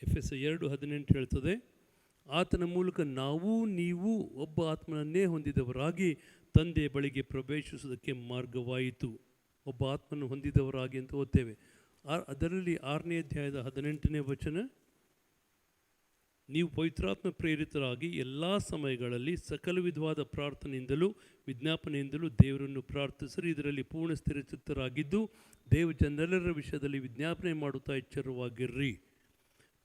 ಎಫೆಸ 2:18 ಹೇಳ್ತದೆ, ಆತನ ಮೂಲಕ ನಾವು ನೀವು ಒಬ್ಬ ಆತ್ಮನನ್ನೇ ಹೊಂದಿದವರಾಗಿ ತಂದೆಯ ಬಳಿಗೆ ಪ್ರವೇಶಿಸುವುದಕ್ಕೆ ಮಾರ್ಗವಾಯಿತು. ಒಬ್ಬ ಆತ್ಮನ ಹೊಂದಿದವರಾಗಿ ಅಂತ ಓದ್ತೇವೆ. ಅದರಲ್ಲಿ 6ನೇ ಅಧ್ಯಾಯದ 18ನೇ ವಚನ, ನೀವು ಪವಿತ್ರಾತ್ಮ ಪ್ರೇರಿತರಾಗಿ ಎಲ್ಲ ಸಮಯಗಳಲ್ಲಿ ಸಕಲ ವಿಧವಾದ ಪ್ರಾರ್ಥನೆಯಿಂದಲೂ ವಿಜ್ಞಾಪನೆಯಿಂದಲೂ ದೇವರನ್ನು ಪ್ರಾರ್ಥಿಸಿರಿ. ಇದರಲ್ಲಿ ಪೂರ್ಣ ಸ್ಥಿರಚಿತ್ತರಾಗಿದ್ದು ದೇವ ಜನರೆಲ್ಲರ ವಿಷಯದಲ್ಲಿ ವಿಜ್ಞಾಪನೆ ಮಾಡುತ್ತಾ ಎಚ್ಚರವಾಗಿರ್ರಿ.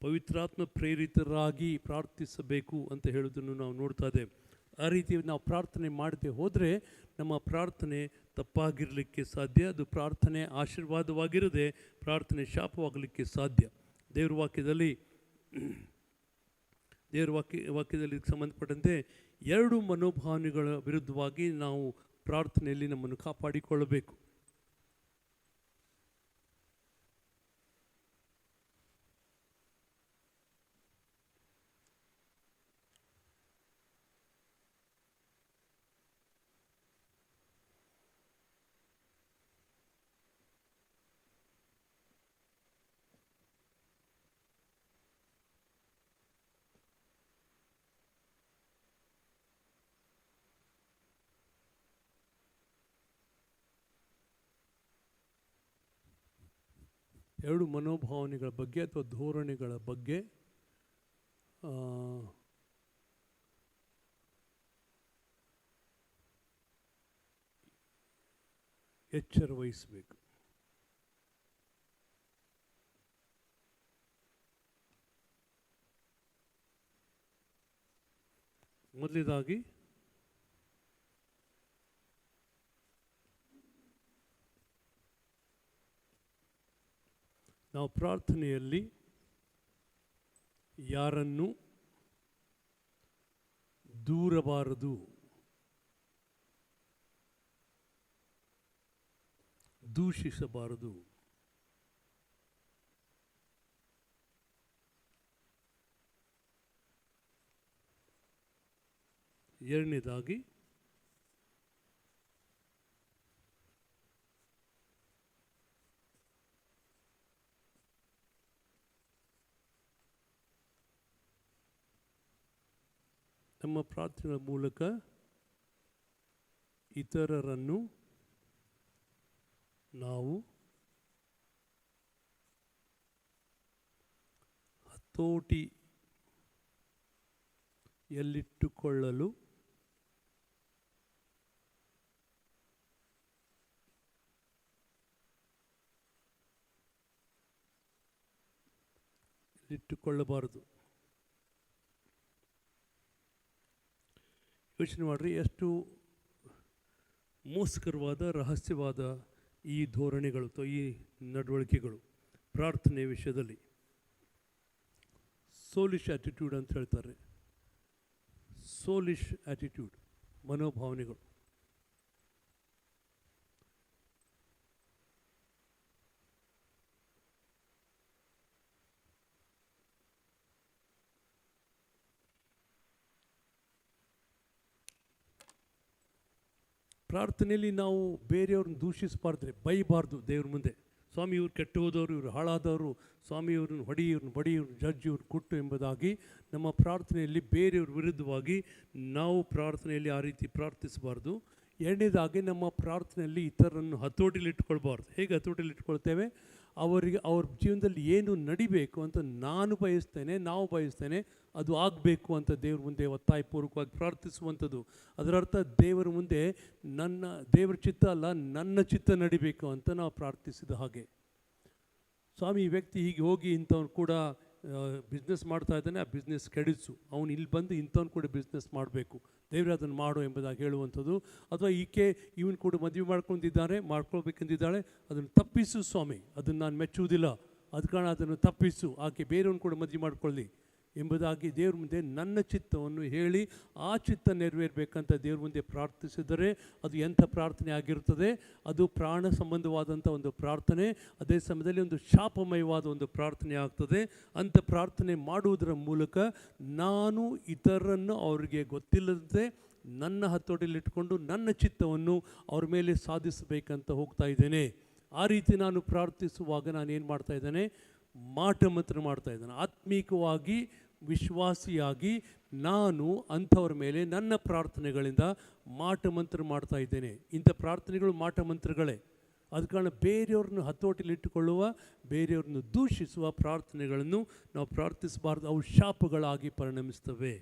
ಪವಿತ್ರಾತ್ಮ ಪ್ರೇರಿತರಾಗಿ ಪ್ರಾರ್ಥಿಸಬೇಕು ಅಂತ ಹೇಳೋದನ್ನು ನಾವು ನೋಡ್ತಾ ಇದ್ದೇವೆ. ಆ ರೀತಿ ನಾವು ಪ್ರಾರ್ಥನೆ ಮಾಡದೆ ಹೋದರೆ ನಮ್ಮ ಪ್ರಾರ್ಥನೆ ತಪ್ಪಾಗಿರಲಿಕ್ಕೆ ಸಾಧ್ಯ. ಅದು ಪ್ರಾರ್ಥನೆ ಆಶೀರ್ವಾದವಾಗಿರದೆ ಪ್ರಾರ್ಥನೆ ಶಾಪವಾಗಲಿಕ್ಕೆ ಸಾಧ್ಯ. ದೇವ್ರ ವಾಕ್ಯದಲ್ಲಿ ಸಂಬಂಧಪಟ್ಟಂತೆ 2 ಮನೋಭಾವನೆಗಳ ವಿರುದ್ಧವಾಗಿ ನಾವು ಪ್ರಾರ್ಥನೆಯಲ್ಲಿ ನಮ್ಮನ್ನು ಕಾಪಾಡಿಕೊಳ್ಳಬೇಕು. ಎರಡು ಮನೋಭಾವನೆಗಳ ಬಗ್ಗೆ ಅಥವಾ ಧೋರಣೆಗಳ ಬಗ್ಗೆ ಎಚ್ಚರ ವಹಿಸಬೇಕು. ಮೊದಲನೇದಾಗಿ ನಾವು ಪ್ರಾರ್ಥನೆಯಲ್ಲಿ ಯಾರನ್ನು ದೂರಬಾರದು, ದೂಷಿಸಬಾರದು. ಎರಡನೇದಾಗಿ ನಮ್ಮ ಪ್ರಾರ್ಥನೆಯ ಮೂಲಕ ಇತರರನ್ನು ನಾವು ಹತೋಟಿಯಲ್ಲಿಟ್ಟುಕೊಳ್ಳಲು ಇಟ್ಟುಕೊಳ್ಳಬಾರದು. ಯೋಚನೆ ಮಾಡಿರಿ, ಎಷ್ಟು ಮೋಸಕರವಾದ ರಹಸ್ಯವಾದ ಈ ಧೋರಣೆಗಳು ಅಥವಾ ಈ ನಡವಳಿಕೆಗಳು ಪ್ರಾರ್ಥನೆ ವಿಷಯದಲ್ಲಿ. ಸೋಲಿಶ್ ಆ್ಯಟಿಟ್ಯೂಡ್ ಅಂತ ಹೇಳ್ತಾರೆ. ಸೋಲಿಶ್ ಆ್ಯಟಿಟ್ಯೂಡ್, ಮನೋಭಾವನೆಗಳು. ಪ್ರಾರ್ಥನೆಯಲ್ಲಿ ನಾವು ಬೇರೆಯವ್ರನ್ನ ದೂಷಿಸಬಾರ್ದು, ಬೈಬಾರ್ದು. ದೇವ್ರ ಮುಂದೆ ಸ್ವಾಮಿ ಇವ್ರು ಕೆಟ್ಟು ಹೋದವರು, ಇವರು ಹಾಳಾದವರು, ಸ್ವಾಮಿ ಇವ್ರನ್ನ ಹೊಡಿ, ಇವ್ರನ್ನ ಬಡಿ, ಇವ್ರನ್ನ ಜಡ್ಜ್, ಇವ್ರನ್ನ ಕುಟ್ಟು ಎಂಬುದಾಗಿ ನಮ್ಮ ಪ್ರಾರ್ಥನೆಯಲ್ಲಿ ಬೇರೆಯವ್ರ ವಿರುದ್ಧವಾಗಿ ನಾವು ಪ್ರಾರ್ಥನೆಯಲ್ಲಿ ಆ ರೀತಿ ಪ್ರಾರ್ಥಿಸಬಾರ್ದು. ಎರಡನೇದಾಗಿ ನಮ್ಮ ಪ್ರಾರ್ಥನೆಯಲ್ಲಿ ಇತರರನ್ನು ಹತೋಟಿಲಿಟ್ಕೊಳ್ಬಾರ್ದು. ಹೇಗೆ ಹತೋಟಿಲಿಟ್ಕೊಳ್ತೇವೆ? ಅವರಿಗೆ ಅವ್ರ ಜೀವನದಲ್ಲಿ ಏನು ನಡಿಬೇಕು ಅಂತ ನಾನು ಬಯಸ್ತೇನೆ, ನಾವು ಬಯಸ್ತೇನೆ, ಅದು ಆಗಬೇಕು ಅಂತ ದೇವ್ರ ಮುಂದೆ ಒತ್ತಾಯಪೂರ್ವಕವಾಗಿ ಪ್ರಾರ್ಥಿಸುವಂಥದ್ದು. ಅದರರ್ಥ ದೇವರ ಮುಂದೆ ದೇವರ ಚಿತ್ತ ಅಲ್ಲ, ನನ್ನ ಚಿತ್ತ ನಡಿಬೇಕು ಅಂತ ನಾವು ಪ್ರಾರ್ಥಿಸಿದ ಹಾಗೆ. ಸ್ವಾಮಿ ಈ ವ್ಯಕ್ತಿ ಹೀಗೆ ಹೋಗಿ ಇಂಥವ್ನು ಕೂಡ ಬಿಸ್ನೆಸ್ ಮಾಡ್ತಾ ಇದ್ದಾನೆ, ಆ ಬಿಸ್ನೆಸ್ ಕೆಡಿಸು, ಅವನು ಇಲ್ಲಿ ಬಂದು ಇಂಥವ್ನು ಕೂಡ ಬಿಸ್ನೆಸ್ ಮಾಡಬೇಕು, ದೇವರೇ ಅದನ್ನು ಮಾಡು ಎಂಬುದಾಗಿ ಹೇಳುವಂಥದ್ದು. ಅಥವಾ ಈಕೆ ಇವನು ಕೂಡ ಮದುವೆ ಮಾಡ್ಕೊಳ್ಬೇಕೆಂದಿದ್ದಾಳೆ, ಅದನ್ನು ತಪ್ಪಿಸು ಸ್ವಾಮಿ, ಅದನ್ನು ನಾನು ಮೆಚ್ಚುವುದಿಲ್ಲ, ಅದ ಕಾರಣ ಅದನ್ನು ತಪ್ಪಿಸು, ಆಕೆ ಬೇರೆಯವ್ನು ಕೂಡ ಮದುವೆ ಮಾಡ್ಕೊಳ್ಳಿ ಎಂಬುದಾಗಿ ದೇವ್ರ ಮುಂದೆ ನನ್ನ ಚಿತ್ತವನ್ನು ಹೇಳಿ ಆ ಚಿತ್ತ ನೆರವೇರಬೇಕಂತ ದೇವ್ರ ಮುಂದೆ ಪ್ರಾರ್ಥಿಸಿದರೆ ಅದು ಎಂಥ ಪ್ರಾರ್ಥನೆ ಆಗಿರುತ್ತದೆ? ಅದು ಪ್ರಾಣ ಸಂಬಂಧವಾದಂಥ ಒಂದು ಪ್ರಾರ್ಥನೆ, ಅದೇ ಸಮಯದಲ್ಲಿ ಒಂದು ಶಾಪಮಯವಾದ ಒಂದು ಪ್ರಾರ್ಥನೆ ಆಗ್ತದೆ. ಅಂಥ ಪ್ರಾರ್ಥನೆ ಮಾಡುವುದರ ಮೂಲಕ ನಾನು ಇತರರನ್ನು ಅವರಿಗೆ ಗೊತ್ತಿಲ್ಲದಂತೆ ನನ್ನ ಹತೋಟಿಯಲ್ಲಿಟ್ಟುಕೊಂಡು ನನ್ನ ಚಿತ್ತವನ್ನು ಅವ್ರ ಮೇಲೆ ಸಾಧಿಸಬೇಕಂತ ಹೋಗ್ತಾ ಇದ್ದೇನೆ. ಆ ರೀತಿ ನಾನು ಪ್ರಾರ್ಥಿಸುವಾಗ ನಾನೇನು ಮಾಡ್ತಾ ಇದ್ದೇನೆ? ಮಾಟ ಮಂತ್ರ ಮಾಡ್ತಾ ಇದ್ದೇನೆ. ಆತ್ಮೀಕವಾಗಿ ವಿಶ್ವಾಸಿಯಾಗಿ ನಾನು ಅಂಥವ್ರ ಮೇಲೆ ನನ್ನ ಪ್ರಾರ್ಥನೆಗಳಿಂದ ಮಾಟ ಮಂತ್ರ ಮಾಡ್ತಾ ಇದ್ದೇನೆ. ಇಂಥ ಪ್ರಾರ್ಥನೆಗಳು ಮಾಟ ಮಂತ್ರಗಳೇ. ಅದ ಕಾರಣ ಬೇರೆಯವ್ರನ್ನ ಹತೋಟಿಲಿಟ್ಟುಕೊಳ್ಳುವ, ಬೇರೆಯವ್ರನ್ನ ದೂಷಿಸುವ ಪ್ರಾರ್ಥನೆಗಳನ್ನು ನಾವು ಪ್ರಾರ್ಥಿಸಬಾರ್ದು. ಅವು ಶಾಪಗಳಾಗಿ ಪರಿಣಮಿಸ್ತವೆ.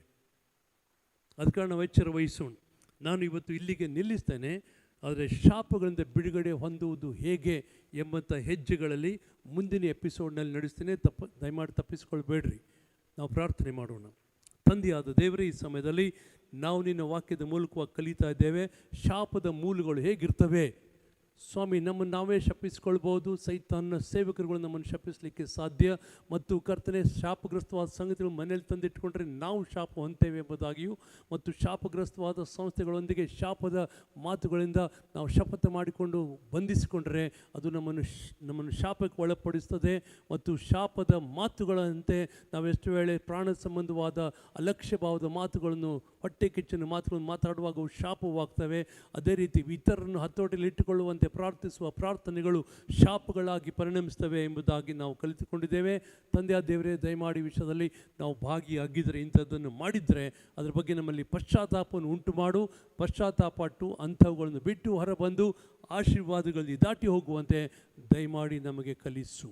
ಅದ ಕಾರಣ ನಾವು ಎಚ್ಚರ ವಹಿಸೋಣ. ನಾನು ಇವತ್ತು ಇಲ್ಲಿಗೆ ನಿಲ್ಲಿಸ್ತೇನೆ, ಆದರೆ ಶಾಪಗಳಿಂದ ಬಿಡುಗಡೆ ಹೊಂದುವುದು ಹೇಗೆ ಎಂಬಂಥ ಹೆಜ್ಜೆಗಳಲ್ಲಿ ಮುಂದಿನ ಎಪಿಸೋಡ್ನಲ್ಲಿ ನಡೆಸ್ತೇನೆ. ದಯಮಾಡಿ ತಪ್ಪಿಸ್ಕೊಳ್ಬೇಡ್ರಿ. ನಾವು ಪ್ರಾರ್ಥನೆ ಮಾಡೋಣ. ತಂದೆಯಾದ ದೇವರೇ, ಈ ಸಮಯದಲ್ಲಿ ನಾವು ನಿನ್ನ ವಾಕ್ಯದ ಮೂಲಕವಾಗಿ ಕಲಿತಾ ಇದ್ದೇವೆ. ಶಾಪದ ಮೂಲಗಳು ಹೇಗಿರ್ತವೆ ಸ್ವಾಮಿ? ನಮ್ಮನ್ನು ನಾವೇ ಶಪಿಸ್ಕೊಳ್ಬೋದು, ಸೈತಾನ್ನ ಸೇವಕರುಗಳು ನಮ್ಮನ್ನು ಶಪಿಸಲಿಕ್ಕೆ ಸಾಧ್ಯ. ಮತ್ತು ಕರ್ತನೆ, ಶಾಪಗ್ರಸ್ತವಾದ ಸಂಗತಿಗಳು ಮನೆಯಲ್ಲಿ ತಂದಿಟ್ಟುಕೊಂಡ್ರೆ ನಾವು ಶಾಪ ಹೊಂತೇವೆ ಎಂಬುದಾಗಿಯೂ, ಮತ್ತು ಶಾಪಗ್ರಸ್ತವಾದ ಸಂಸ್ಥೆಗಳೊಂದಿಗೆ ಶಾಪದ ಮಾತುಗಳಿಂದ ನಾವು ಶಪಥ ಮಾಡಿಕೊಂಡು ಬಂಧಿಸಿಕೊಂಡ್ರೆ ಅದು ನಮ್ಮನ್ನು ಶಾಪಕ್ಕೆ ಒಳಪಡಿಸ್ತದೆ. ಮತ್ತು ಶಾಪದ ಮಾತುಗಳಂತೆ ನಾವೆಷ್ಟು ವೇಳೆ ಪ್ರಾಣ ಸಂಬಂಧವಾದ ಅಲಕ್ಷ್ಯ ಭಾವದ ಮಾತುಗಳನ್ನು, ಹೊಟ್ಟೆ ಕಿಚ್ಚಿನ ಮಾತುಗಳನ್ನು ಮಾತಾಡುವಾಗ ಅವು ಶಾಪವಾಗ್ತವೆ. ಅದೇ ರೀತಿ ಇತರರನ್ನು ಹತೋಟಿಯಲ್ಲಿ ಇಟ್ಟುಕೊಳ್ಳುವಂತೆ ಪ್ರಾರ್ಥಿಸುವ ಪ್ರಾರ್ಥನೆಗಳು ಶಾಪಗಳಾಗಿ ಪರಿಣಮಿಸ್ತವೆ ಎಂಬುದಾಗಿ ನಾವು ಕಲಿತುಕೊಂಡಿದ್ದೇವೆ. ತಂದೆಯ ದೇವರೇ, ದಯಮಾಡಿ ವಿಷಯದಲ್ಲಿ ನಾವು ಭಾಗಿಯಾಗಿದ್ದರೆ, ಇಂಥದ್ದನ್ನು ಮಾಡಿದರೆ ಅದರ ಬಗ್ಗೆ ನಮ್ಮಲ್ಲಿ ಪಶ್ಚಾತ್ತಾಪವನ್ನು ಉಂಟು ಮಾಡು. ಪಶ್ಚಾತ್ತಾಪಟ್ಟು ಅಂಥವುಗಳನ್ನು ಬಿಟ್ಟು ಹೊರಬಂದು ಆಶೀರ್ವಾದಗಳಲ್ಲಿ ದಾಟಿ ಹೋಗುವಂತೆ ದಯಮಾಡಿ ನಮಗೆ ಕಲಿಸು.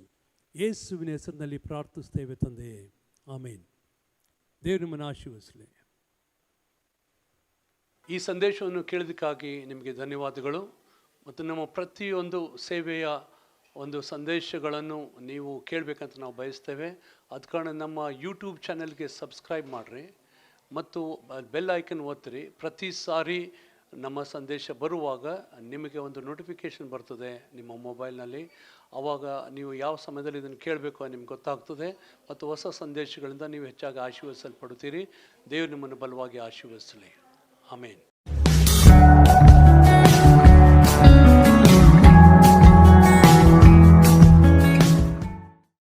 ಯೇಸುವಿನ ಹೆಸರಿನಲ್ಲಿ ಪ್ರಾರ್ಥಿಸ್ತೇವೆ ತಂದೆಯೇ, ಆಮೇನ್. ದೇವರು ನಿಮ್ಮನ್ನು ಆಶೀರ್ವದಿಸಲಿ. ಈ ಸಂದೇಶವನ್ನು ಕೇಳಿದ್ದಕ್ಕಾಗಿ ನಿಮಗೆ ಧನ್ಯವಾದಗಳು. ಮತ್ತು ನಮ್ಮ ಪ್ರತಿಯೊಂದು ಸೇವೆಯ ಒಂದು ಸಂದೇಶಗಳನ್ನು ನೀವು ಕೇಳಬೇಕಂತ ನಾವು ಬಯಸ್ತೇವೆ. ಅದ ಕಾರಣ ನಮ್ಮ ಯೂಟ್ಯೂಬ್ ಚಾನೆಲ್ಗೆ ಸಬ್ಸ್ಕ್ರೈಬ್ ಮಾಡಿರಿ ಮತ್ತು ಬೆಲ್ ಐಕನ್ ಒತ್ತಿರಿ. ಪ್ರತಿ ಸಾರಿ ನಮ್ಮ ಸಂದೇಶ ಬರುವಾಗ ನಿಮಗೆ ಒಂದು ನೋಟಿಫಿಕೇಷನ್ ಬರ್ತದೆ ನಿಮ್ಮ ಮೊಬೈಲ್ನಲ್ಲಿ. ಆವಾಗ ನೀವು ಯಾವ ಸಮಯದಲ್ಲಿ ಇದನ್ನು ಕೇಳಬೇಕು ನಿಮ್ಗೆ ಗೊತ್ತಾಗ್ತದೆ. ಮತ್ತು ಹೊಸ ಸಂದೇಶಗಳಿಂದ ನೀವು ಹೆಚ್ಚಾಗಿ ಆಶೀರ್ವದಿಸಲ್ಪಡುತ್ತೀರಿ. ದೇವರು ನಿಮ್ಮನ್ನು ಬಲವಾಗಿ ಆಶೀರ್ವದಿಸಲಿ. ಆಮೇನ್.